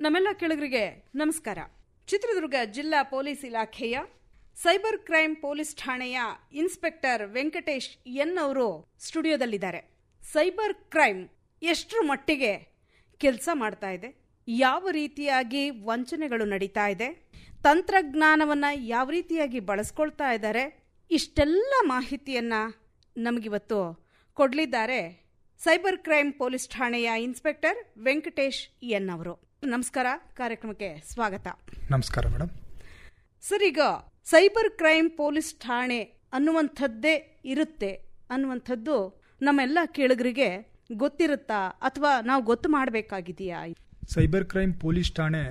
ನಮ್ಮೆಲ್ಲ ಕೆಳಗರಿಗೆ ನಮಸ್ಕಾರ. ಚಿತ್ರದುರ್ಗ ಜಿಲ್ಲಾ ಪೊಲೀಸ್ ಇಲಾಖೆಯ ಸೈಬರ್ ಕ್ರೈಮ್ ಪೊಲೀಸ್ ಠಾಣೆಯ ಇನ್ಸ್ಪೆಕ್ಟರ್ ವೆಂಕಟೇಶ್ ಎನ್ ಅವರು ಸ್ಟುಡಿಯೋದಲ್ಲಿದ್ದಾರೆ. ಸೈಬರ್ ಕ್ರೈಮ್ ಎಷ್ಟರ ಮಟ್ಟಿಗೆ ಕೆಲಸ ಮಾಡ್ತಾ ಇದೆ, ಯಾವ ರೀತಿಯಾಗಿ ವಂಚನೆಗಳು ನಡೀತಾ ಇದೆ, ತಂತ್ರಜ್ಞಾನವನ್ನು ಯಾವ ರೀತಿಯಾಗಿ ಬಳಸ್ಕೊಳ್ತಾ ಇದ್ದಾರೆ, ಇಷ್ಟೆಲ್ಲ ಮಾಹಿತಿಯನ್ನು ನಮಗಿವತ್ತು ಕೊಡಲಿದ್ದಾರೆ ಸೈಬರ್ ಕ್ರೈಮ್ ಪೊಲೀಸ್ ಠಾಣೆಯ ಇನ್ಸ್ಪೆಕ್ಟರ್ ವೆಂಕಟೇಶ್ ಎನ್ ಅವರು. ನಮಸ್ಕಾರ, ಕಾರ್ಯಕ್ರಮಕ್ಕೆ ಸ್ವಾಗತ. ನಮಸ್ಕಾರ ಮೇಡಮ್. ಸರ್, ಈಗ ಸೈಬರ್ ಕ್ರೈಮ್ ಪೊಲೀಸ್ ಠಾಣೆ ಅನ್ನುವಂಥದ್ದೇ ಇರುತ್ತೆ ಅನ್ನುವಂಥದ್ದು ನಮ್ಮೆಲ್ಲ ಕೇಳುಗರಿಗೆ ಗೊತ್ತಿರುತ್ತಾ ಅಥವಾ ನಾವು ಗೊತ್ತು ಮಾಡಬೇಕಾಗಿದೆಯಾ? ಸೈಬರ್ ಕ್ರೈಮ್ ಪೊಲೀಸ್ ಠಾಣೆ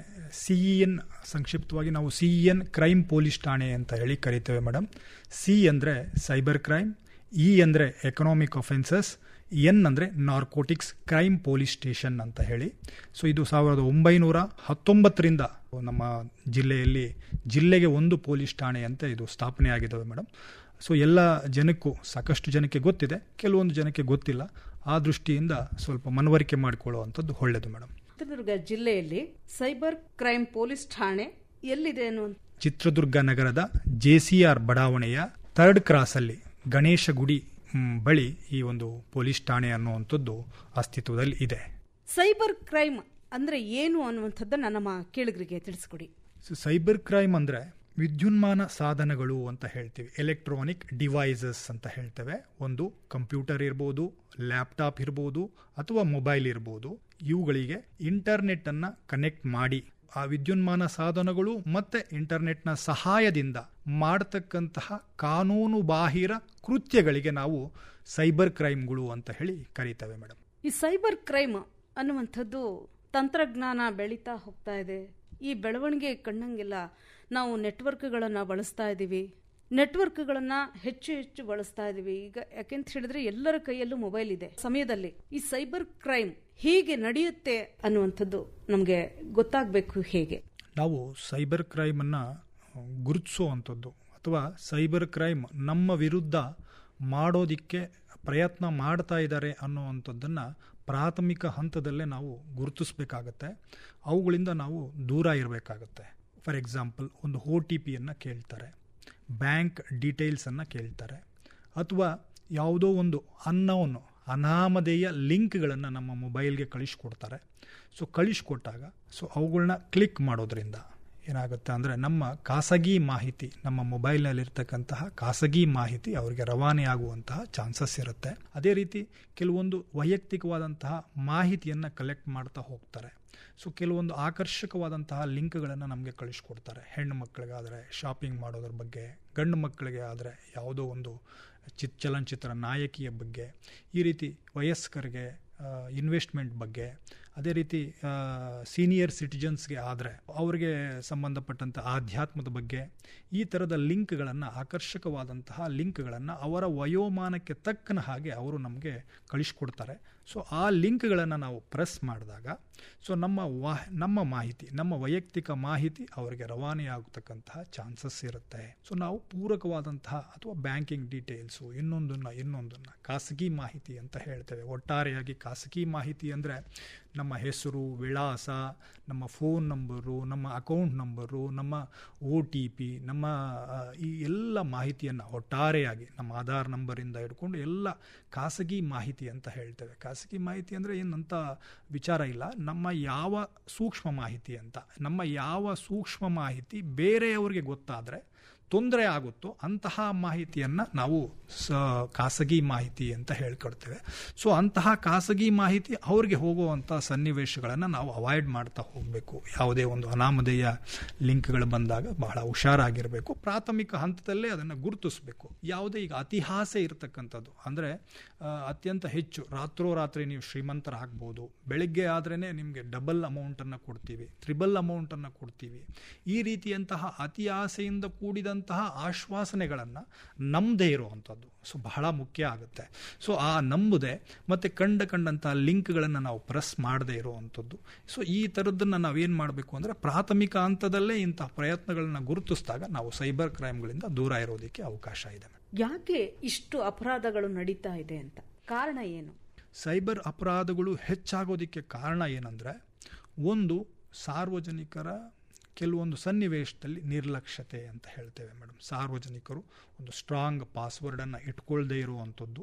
CEN, ಸಂಕ್ಷಿಪ್ತವಾಗಿ ನಾವು CEN ಕ್ರೈಮ್ ಪೊಲೀಸ್ ಠಾಣೆ ಅಂತ ಹೇಳಿ ಕರಿತೇವೆ ಮೇಡಮ್. C ಅಂದರೆ ಸೈಬರ್ ಕ್ರೈಮ್, E ಅಂದರೆ ಎಕನಾಮಿಕ್ ಅಫೆನ್ಸಸ್, N ಅಂದರೆ ನಾರ್ಕೋಟಿಕ್ಸ್ ಕ್ರೈಮ್ ಪೊಲೀಸ್ ಸ್ಟೇಷನ್ ಅಂತ ಹೇಳಿ. ಸೊ ಇದು 1919ರಿಂದ ನಮ್ಮ ಜಿಲ್ಲೆಯಲ್ಲಿ ಜಿಲ್ಲೆಗೆ ಒಂದು ಪೊಲೀಸ್ ಠಾಣೆ ಅಂತ ಇದು ಸ್ಥಾಪನೆ ಆಗಿದ್ದಾವೆ ಮೇಡಮ್. ಸೊ ಎಲ್ಲ ಜನಕ್ಕೂ, ಸಾಕಷ್ಟು ಜನಕ್ಕೆ ಗೊತ್ತಿದೆ, ಕೆಲವೊಂದು ಜನಕ್ಕೆ ಗೊತ್ತಿಲ್ಲ. ಆ ದೃಷ್ಟಿಯಿಂದ ಸ್ವಲ್ಪ ಮನವರಿಕೆ ಮಾಡಿಕೊಳ್ಳುವಂಥದ್ದು ಒಳ್ಳೆಯದು ಮೇಡಮ್. ಚಿತ್ರದುರ್ಗ ಜಿಲ್ಲೆಯಲ್ಲಿ ಸೈಬರ್ ಕ್ರೈಮ್ ಪೊಲೀಸ್ ಠಾಣೆ ಎಲ್ಲಿದೆ ಅನ್ನುವಂಥ? ಚಿತ್ರದುರ್ಗ ನಗರದ JCR ಬಡಾವಣೆಯ 3rd ಕ್ರಾಸಲ್ಲಿ ಗಣೇಶ ಗುಡಿ ಬಳಿ ಈ ಒಂದು ಪೊಲೀಸ್ ಠಾಣೆ ಅನ್ನುವಂಥದ್ದು ಅಸ್ತಿತ್ವದಲ್ಲಿ ಇದೆ. ಸೈಬರ್ ಕ್ರೈಮ್ ಅಂದ್ರೆ ಏನು ಅನ್ನುವಂಥದ್ದನ್ನ ನಮ್ಮ ಕೇಳುಗರಿಗೆ ತಿಳಿಸ್ಕೊಡಿ. ಸೈಬರ್ ಕ್ರೈಮ್ ಅಂದ್ರೆ ವಿದ್ಯುನ್ಮಾನ ಸಾಧನಗಳು ಅಂತ ಹೇಳ್ತೀವಿ, ಎಲೆಕ್ಟ್ರಾನಿಕ್ ಡಿವೈಸಸ್ ಅಂತ ಹೇಳ್ತೇವೆ. ಒಂದು ಕಂಪ್ಯೂಟರ್ ಇರ್ಬೋದು, ಲ್ಯಾಪ್ಟಾಪ್ ಇರ್ಬೋದು, ಅಥವಾ ಮೊಬೈಲ್ ಇರ್ಬೋದು. ಇವುಗಳಿಗೆ ಇಂಟರ್ನೆಟ್ ಅನ್ನ ಕನೆಕ್ಟ್ ಮಾಡಿ ಆ ವಿದ್ಯುನ್ಮಾನ ಸಾಧನಗಳು ಮತ್ತೆ ಇಂಟರ್ನೆಟ್ನ ಸಹಾಯದಿಂದ ಮಾಡತಕ್ಕಂತಹ ಕಾನೂನು ಬಾಹಿರ ಕೃತ್ಯಗಳಿಗೆ ನಾವು ಸೈಬರ್ ಕ್ರೈಮ್ಗಳು ಅಂತ ಹೇಳಿ ಕರೀತೇವೆ ಮೇಡಮ್. ಈ ಸೈಬರ್ ಕ್ರೈಮ್ ಅನ್ನುವಂಥದ್ದು ತಂತ್ರಜ್ಞಾನ ಬೆಳೀತಾ ಹೋಗ್ತಾ ಇದೆ. ಈ ಬೆಳವಣಿಗೆ ಕಣ್ಣಂಗಿಲ್ಲ. ನಾವು ನೆಟ್ವರ್ಕ್ಗಳನ್ನು ಬಳಸ್ತಾ ಇದ್ದೀವಿ, ನೆಟ್ವರ್ಕ್ಗಳನ್ನು ಹೆಚ್ಚು ಬಳಸ್ತಾ ಇದ್ದೀವಿ. ಈಗ ಯಾಕೆಂತ ಹೇಳಿದ್ರೆ ಎಲ್ಲರ ಕೈಯಲ್ಲೂ ಮೊಬೈಲ್ ಇದೆ ಸಮಯದಲ್ಲಿ ಈ ಸೈಬರ್ ಕ್ರೈಮ್ ಹೀಗೆ ನಡೆಯುತ್ತೆ ಅನ್ನುವಂಥದ್ದು ನಮಗೆ ಗೊತ್ತಾಗಬೇಕು. ಹೇಗೆ ನಾವು ಸೈಬರ್ ಕ್ರೈಮನ್ನು ಗುರುತಿಸುವಂಥದ್ದು ಅಥವಾ ಸೈಬರ್ ಕ್ರೈಮ್ ನಮ್ಮ ವಿರುದ್ಧ ಮಾಡೋದಿಕ್ಕೆ ಪ್ರಯತ್ನ ಮಾಡ್ತಾ ಇದ್ದಾರೆ ಅನ್ನುವಂಥದ್ದನ್ನು ಪ್ರಾಥಮಿಕ ಹಂತದಲ್ಲೇ ನಾವು ಗುರುತಿಸಬೇಕಾಗತ್ತೆ. ಅವುಗಳಿಂದ ನಾವು ದೂರ ಇರಬೇಕಾಗತ್ತೆ. ಫಾರ್ ಎಕ್ಸಾಂಪಲ್, ಒಂದು OTPಯನ್ನು ಕೇಳ್ತಾರೆ, ಬ್ಯಾಂಕ್ ಡೀಟೇಲ್ಸನ್ನು ಕೇಳ್ತಾರೆ, ಅಥವಾ ಯಾವುದೋ ಒಂದು ಅನಾಮಧೇಯ ಲಿಂಕ್ಗಳನ್ನು ನಮ್ಮ ಮೊಬೈಲ್ಗೆ ಕಳಿಸ್ಕೊಡ್ತಾರೆ. ಸೊ ಕಳಿಸ್ಕೊಟ್ಟಾಗ ಅವುಗಳನ್ನ ಕ್ಲಿಕ್ ಮಾಡೋದ್ರಿಂದ ಏನಾಗುತ್ತೆ ಅಂದರೆ ನಮ್ಮ ಖಾಸಗಿ ಮಾಹಿತಿ, ನಮ್ಮ ಮೊಬೈಲ್ನಲ್ಲಿರ್ತಕ್ಕಂತಹ ಖಾಸಗಿ ಮಾಹಿತಿ ಅವರಿಗೆ ರವಾನೆ ಆಗುವಂತಹ ಚಾನ್ಸಸ್ ಇರುತ್ತೆ. ಅದೇ ರೀತಿ ಕೆಲವೊಂದು ವೈಯಕ್ತಿಕವಾದಂತಹ ಮಾಹಿತಿಯನ್ನು ಕಲೆಕ್ಟ್ ಮಾಡ್ತಾ ಹೋಗ್ತಾರೆ. ಸೊ ಕೆಲವೊಂದು ಆಕರ್ಷಕವಾದಂತಹ ಲಿಂಕ್ಗಳನ್ನು ನಮಗೆ ಕಳಿಸ್ಕೊಡ್ತಾರೆ. ಹೆಣ್ಣು ಮಕ್ಕಳಿಗಾದರೆ ಶಾಪಿಂಗ್ ಮಾಡೋದ್ರ ಬಗ್ಗೆ, ಗಂಡು ಮಕ್ಕಳಿಗೆ ಆದರೆ ಯಾವುದೋ ಒಂದು ಚಲನಚಿತ್ರ ನಾಯಕಿಯ ಬಗ್ಗೆ, ಈ ರೀತಿ ವಯಸ್ಕರಿಗೆ ಇನ್ವೆಸ್ಟ್ಮೆಂಟ್ ಬಗ್ಗೆ, ಅದೇ ರೀತಿ ಸೀನಿಯರ್ ಸಿಟಿಜನ್ಸ್ಗೆ ಆದರೆ ಅವರಿಗೆ ಸಂಬಂಧಪಟ್ಟಂಥ ಆಧ್ಯಾತ್ಮದ ಬಗ್ಗೆ, ಈ ಥರದ ಲಿಂಕ್ಗಳನ್ನು, ಆಕರ್ಷಕವಾದಂತಹ ಲಿಂಕ್ಗಳನ್ನು ಅವರ ವಯೋಮಾನಕ್ಕೆ ತಕ್ಕನ ಹಾಗೆ ಅವರು ನಮಗೆ ಕಳಿಸ್ಕೊಡ್ತಾರೆ. ಸೊ ಆ ಲಿಂಕ್ಗಳನ್ನು ನಾವು ಪ್ರೆಸ್ ಮಾಡಿದಾಗ ನಮ್ಮ ಮಾಹಿತಿ, ನಮ್ಮ ವೈಯಕ್ತಿಕ ಮಾಹಿತಿ ಅವರಿಗೆ ರವಾನೆಯಾಗತಕ್ಕಂತಹ ಚಾನ್ಸಸ್ ಇರುತ್ತೆ. ಸೊ ನಾವು ಪೂರಕವಾದಂತಹ ಅಥವಾ ಬ್ಯಾಂಕಿಂಗ್ ಡೀಟೇಲ್ಸು, ಇನ್ನೊಂದನ್ನು ಖಾಸಗಿ ಮಾಹಿತಿ ಅಂತ ಹೇಳ್ತೇವೆ. ಒಟ್ಟಾರೆಯಾಗಿ ಖಾಸಗಿ ಮಾಹಿತಿ ಅಂದರೆ ನಮ್ಮ ಹೆಸರು, ವಿಳಾಸ, ನಮ್ಮ ಫೋನ್ ನಂಬರು, ನಮ್ಮ ಅಕೌಂಟ್ ನಂಬರು, ನಮ್ಮ OTP, ನಮ್ಮ ಈ ಎಲ್ಲ ಮಾಹಿತಿಯನ್ನು ಒಟ್ಟಾರೆಯಾಗಿ ನಮ್ಮ ಆಧಾರ್ ನಂಬರಿಂದ ಹಿಡ್ಕೊಂಡು ಎಲ್ಲ ಖಾಸಗಿ ಮಾಹಿತಿ ಅಂತ ಹೇಳ್ತೇವೆ. ಖಾಸಗಿ ಮಾಹಿತಿ ಅಂದರೆ ಏನಂತ ವಿಚಾರ ಇಲ್ಲ, ನಮ್ಮ ಯಾವ ಸೂಕ್ಷ್ಮ ಮಾಹಿತಿ ಅಂತ. ನಮ್ಮ ಯಾವ ಸೂಕ್ಷ್ಮ ಮಾಹಿತಿ ಬೇರೆಯವರಿಗೆ ಗೊತ್ತಾದರೆ ತೊಂದರೆ ಆಗುತ್ತೋ ಅಂತಹ ಮಾಹಿತಿಯನ್ನು ನಾವು ಖಾಸಗಿ ಮಾಹಿತಿ ಅಂತ ಹೇಳ್ಕೊಡ್ತೇವೆ. ಸೊ ಅಂತಹ ಖಾಸಗಿ ಮಾಹಿತಿ ಅವ್ರಿಗೆ ಹೋಗುವಂಥ ಸನ್ನಿವೇಶಗಳನ್ನು ನಾವು ಅವಾಯ್ಡ್ ಮಾಡ್ತಾ ಹೋಗಬೇಕು. ಯಾವುದೇ ಒಂದು ಅನಾಮಧೇಯ ಲಿಂಕ್ಗಳು ಬಂದಾಗ ಬಹಳ ಹುಷಾರಾಗಿರಬೇಕು. ಪ್ರಾಥಮಿಕ ಹಂತದಲ್ಲೇ ಅದನ್ನು ಗುರುತಿಸಬೇಕು. ಯಾವುದೇ ಈಗ ಅತಿಹಾಸೆ ಇರತಕ್ಕಂಥದ್ದು ಅಂದರೆ ಅತ್ಯಂತ ಹೆಚ್ಚು ರಾತ್ರೋರಾತ್ರಿ ನೀವು ಶ್ರೀಮಂತರಾಗ್ಬೋದು, ಬೆಳಗ್ಗೆ ಆದ್ರೇ ನಿಮಗೆ ಡಬಲ್ ಅಮೌಂಟನ್ನು ಕೊಡ್ತೀವಿ, ತ್ರಿಬಲ್ ಅಮೌಂಟನ್ನು ಕೊಡ್ತೀವಿ, ಈ ರೀತಿಯಂತಹ ಅತಿ ಆಸೆಯಿಂದ ಕೂಡಿದಂತಹ ಆಶ್ವಾಸನೆಗಳನ್ನು ನಂಬದೇ ಇರುವಂಥದ್ದು ಬಹಳ ಮುಖ್ಯ ಆಗುತ್ತೆ. ಸೊ ಆ ನಂಬುದೇ ಮತ್ತು ಕಂಡಂಥ ಲಿಂಕ್ಗಳನ್ನು ನಾವು ಪ್ರೆಸ್ ಮಾಡದೇ ಇರುವಂಥದ್ದು. ಸೊ ಈ ಥರದ್ದನ್ನು ನಾವೇನು ಮಾಡಬೇಕು ಅಂದರೆ ಪ್ರಾಥಮಿಕ ಹಂತದಲ್ಲೇ ಇಂತಹ ಪ್ರಯತ್ನಗಳನ್ನ ಗುರುತಿಸಿದಾಗ ನಾವು ಸೈಬರ್ ಕ್ರೈಮ್ಗಳಿಂದ ದೂರ ಇರೋದಕ್ಕೆ ಅವಕಾಶ ಇದೆ. ಯಾಕೆ ಇಷ್ಟು ಅಪರಾಧಗಳು ನಡೀತಾ ಇದೆ ಅಂತ ಕಾರಣ ಏನು? ಸೈಬರ್ ಅಪರಾಧಗಳು ಹೆಚ್ಚಾಗೋದಕ್ಕೆ ಕಾರಣ ಏನಂದರೆ, ಒಂದು ಸಾರ್ವಜನಿಕರ ಕೆಲವೊಂದು ಸನ್ನಿವೇಶದಲ್ಲಿ ನಿರ್ಲಕ್ಷ್ಯತೆ ಅಂತ ಹೇಳ್ತೇವೆ ಮೇಡಮ್. ಸಾರ್ವಜನಿಕರು ಒಂದು ಸ್ಟ್ರಾಂಗ್ ಪಾಸ್ವರ್ಡನ್ನು ಇಟ್ಕೊಳ್ಳದೇ ಇರುವಂಥದ್ದು,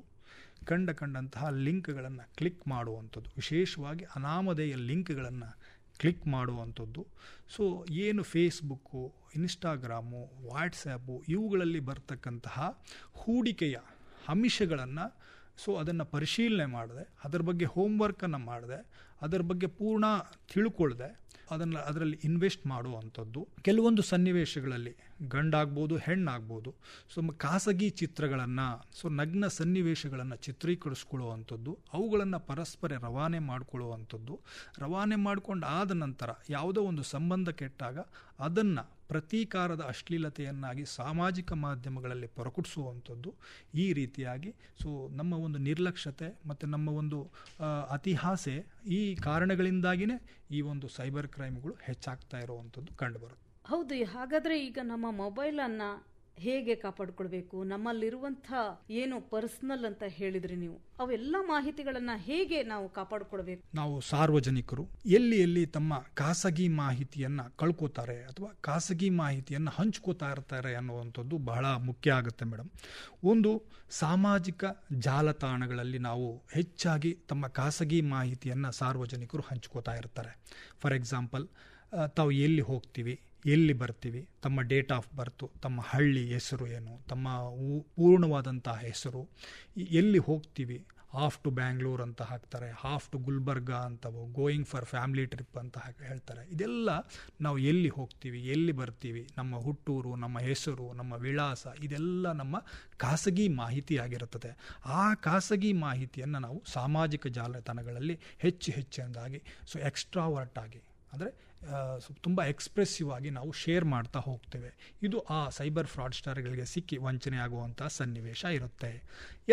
ಕಂಡಂತಹ ಲಿಂಕ್ಗಳನ್ನು ಕ್ಲಿಕ್ ಮಾಡುವಂಥದ್ದು, ವಿಶೇಷವಾಗಿ ಅನಾಮಧೇಯ ಲಿಂಕ್ಗಳನ್ನು ಕ್ಲಿಕ್ ಮಾಡುವಂಥದ್ದು. ಸೊ ಏನು ಫೇಸ್ಬುಕ್ಕು, ಇನ್ಸ್ಟಾಗ್ರಾಮು, ವಾಟ್ಸ್ಯಾಪು ಇವುಗಳಲ್ಲಿ ಬರ್ತಕ್ಕಂತಹ ಹೂಡಿಕೆಯ ಅಂಶಗಳನ್ನು ಅದನ್ನು ಪರಿಶೀಲನೆ ಮಾಡದೆ, ಅದರ ಬಗ್ಗೆ ಹೋಮ್ವರ್ಕನ್ನು ಮಾಡದೆ, ಅದರ ಬಗ್ಗೆ ಪೂರ್ಣ ತಿಳ್ಕೊಳ್ಳದೆ ಅದರಲ್ಲಿ ಇನ್ವೆಸ್ಟ್ ಮಾಡುವಂಥದ್ದು. ಕೆಲವೊಂದು ಸನ್ನಿವೇಶಗಳಲ್ಲಿ ಗಂಡಾಗ್ಬೋದು, ಹೆಣ್ಣಾಗ್ಬೋದು, ಖಾಸಗಿ ಚಿತ್ರಗಳನ್ನು, ನಗ್ನ ಸನ್ನಿವೇಶಗಳನ್ನು ಚಿತ್ರೀಕರಿಸ್ಕೊಳ್ಳುವಂಥದ್ದು, ಅವುಗಳನ್ನು ಪರಸ್ಪರ ರವಾನೆ ಮಾಡಿಕೊಳ್ಳುವಂಥದ್ದು. ರವಾನೆ ಮಾಡಿಕೊಂಡು ಆದ ನಂತರ ಯಾವುದೋ ಒಂದು ಸಂಬಂಧ ಕೆಟ್ಟಾಗ ಅದನ್ನು ಪ್ರತೀಕಾರದ ಅಶ್ಲೀಲತೆಯನ್ನಾಗಿ ಸಾಮಾಜಿಕ ಮಾಧ್ಯಮಗಳಲ್ಲಿ ಪ್ರಕಟಿಸುವಂಥದ್ದು. ಈ ರೀತಿಯಾಗಿ ನಮ್ಮ ಒಂದು ನಿರ್ಲಕ್ಷ್ಯತೆ ಮತ್ತು ನಮ್ಮ ಒಂದು ಅತಿಹಾಸೆ, ಈ ಕಾರಣಗಳಿಂದಾಗಿಯೇ ಈ ಒಂದು ಸೈಬರ್ ಕ್ರೈಮ್ಗಳು ಹೆಚ್ಚಾಗ್ತಾ ಇರುವಂಥದ್ದು ಕಂಡುಬರುತ್ತೆ. ಹೌದು. ಹಾಗಾದರೆ ಈಗ ನಮ್ಮ ಮೊಬೈಲನ್ನು ಹೇಗೆ ಕಾಪಾಡಿಕೊಳ್ಬೇಕು? ನಮ್ಮಲ್ಲಿರುವಂಥ ಏನು ಪರ್ಸನಲ್ ಅಂತ ಹೇಳಿದ್ರಿ ನೀವು, ಅವೆಲ್ಲ ಮಾಹಿತಿಗಳನ್ನು ಹೇಗೆ ನಾವು ಕಾಪಾಡಿಕೊಳ್ಬೇಕು? ನಾವು ಸಾರ್ವಜನಿಕರು ಎಲ್ಲಿ ತಮ್ಮ ಖಾಸಗಿ ಮಾಹಿತಿಯನ್ನು ಕಳ್ಕೋತಾರೆ ಅಥವಾ ಖಾಸಗಿ ಮಾಹಿತಿಯನ್ನು ಹಂಚ್ಕೋತಾ ಇರ್ತಾರೆ ಅನ್ನುವಂಥದ್ದು ಬಹಳ ಮುಖ್ಯ ಆಗುತ್ತೆ ಮೇಡಮ್. ಒಂದು, ಸಾಮಾಜಿಕ ಜಾಲತಾಣಗಳಲ್ಲಿ ನಾವು ಹೆಚ್ಚಾಗಿ ತಮ್ಮ ಖಾಸಗಿ ಮಾಹಿತಿಯನ್ನು ಸಾರ್ವಜನಿಕರು ಹಂಚ್ಕೋತಾ ಇರ್ತಾರೆ. ಫಾರ್ ಎಕ್ಸಾಂಪಲ್, ತಾವು ಎಲ್ಲಿ ಹೋಗ್ತೀವಿ, ಎಲ್ಲಿ ಬರ್ತೀವಿ, ತಮ್ಮ ಡೇಟ್ ಆಫ್ ಬರ್ತು, ತಮ್ಮ ಹಳ್ಳಿ ಹೆಸರು ಏನು, ತಮ್ಮ ಪೂರ್ಣವಾದಂಥ ಹೆಸರು, ಎಲ್ಲಿ ಹೋಗ್ತೀವಿ, ಆಫ್ ಟು ಬ್ಯಾಂಗ್ಳೂರ್ ಅಂತ ಹಾಕ್ತಾರೆ, ಆಫ್ ಟು ಗುಲ್ಬರ್ಗ ಅಂತವು, ಗೋಯಿಂಗ್ ಫಾರ್ ಫ್ಯಾಮಿಲಿ ಟ್ರಿಪ್ ಅಂತ ಹೇಳ್ತಾರೆ. ಇದೆಲ್ಲ ನಾವು ಎಲ್ಲಿ ಹೋಗ್ತೀವಿ, ಎಲ್ಲಿ ಬರ್ತೀವಿ, ನಮ್ಮ ಹುಟ್ಟೂರು, ನಮ್ಮ ಹೆಸರು, ನಮ್ಮ ವಿಳಾಸ, ಇದೆಲ್ಲ ನಮ್ಮ ಖಾಸಗಿ ಮಾಹಿತಿ ಆಗಿರುತ್ತದೆ. ಆ ಖಾಸಗಿ ಮಾಹಿತಿಯನ್ನು ನಾವು ಸಾಮಾಜಿಕ ಜಾಲತಾಣಗಳಲ್ಲಿ ಹೆಚ್ಚೆಂದಾಗಿ ಎಕ್ಸ್ಟ್ರಾವರ್ಟ್ ಆಗಿ, ಅಂದರೆ ತುಂಬ ಎಕ್ಸ್ಪ್ರೆಸಿವ್ ಆಗಿ ನಾವು ಶೇರ್ ಮಾಡ್ತಾ ಹೋಗ್ತೇವೆ. ಇದು ಆ ಸೈಬರ್ ಫ್ರಾಡ್ಸ್ಟರ್ಗಳಿಗೆ ಸಿಕ್ಕಿ ವಂಚನೆ ಆಗುವಂಥ ಸನ್ನಿವೇಶ ಇರುತ್ತೆ.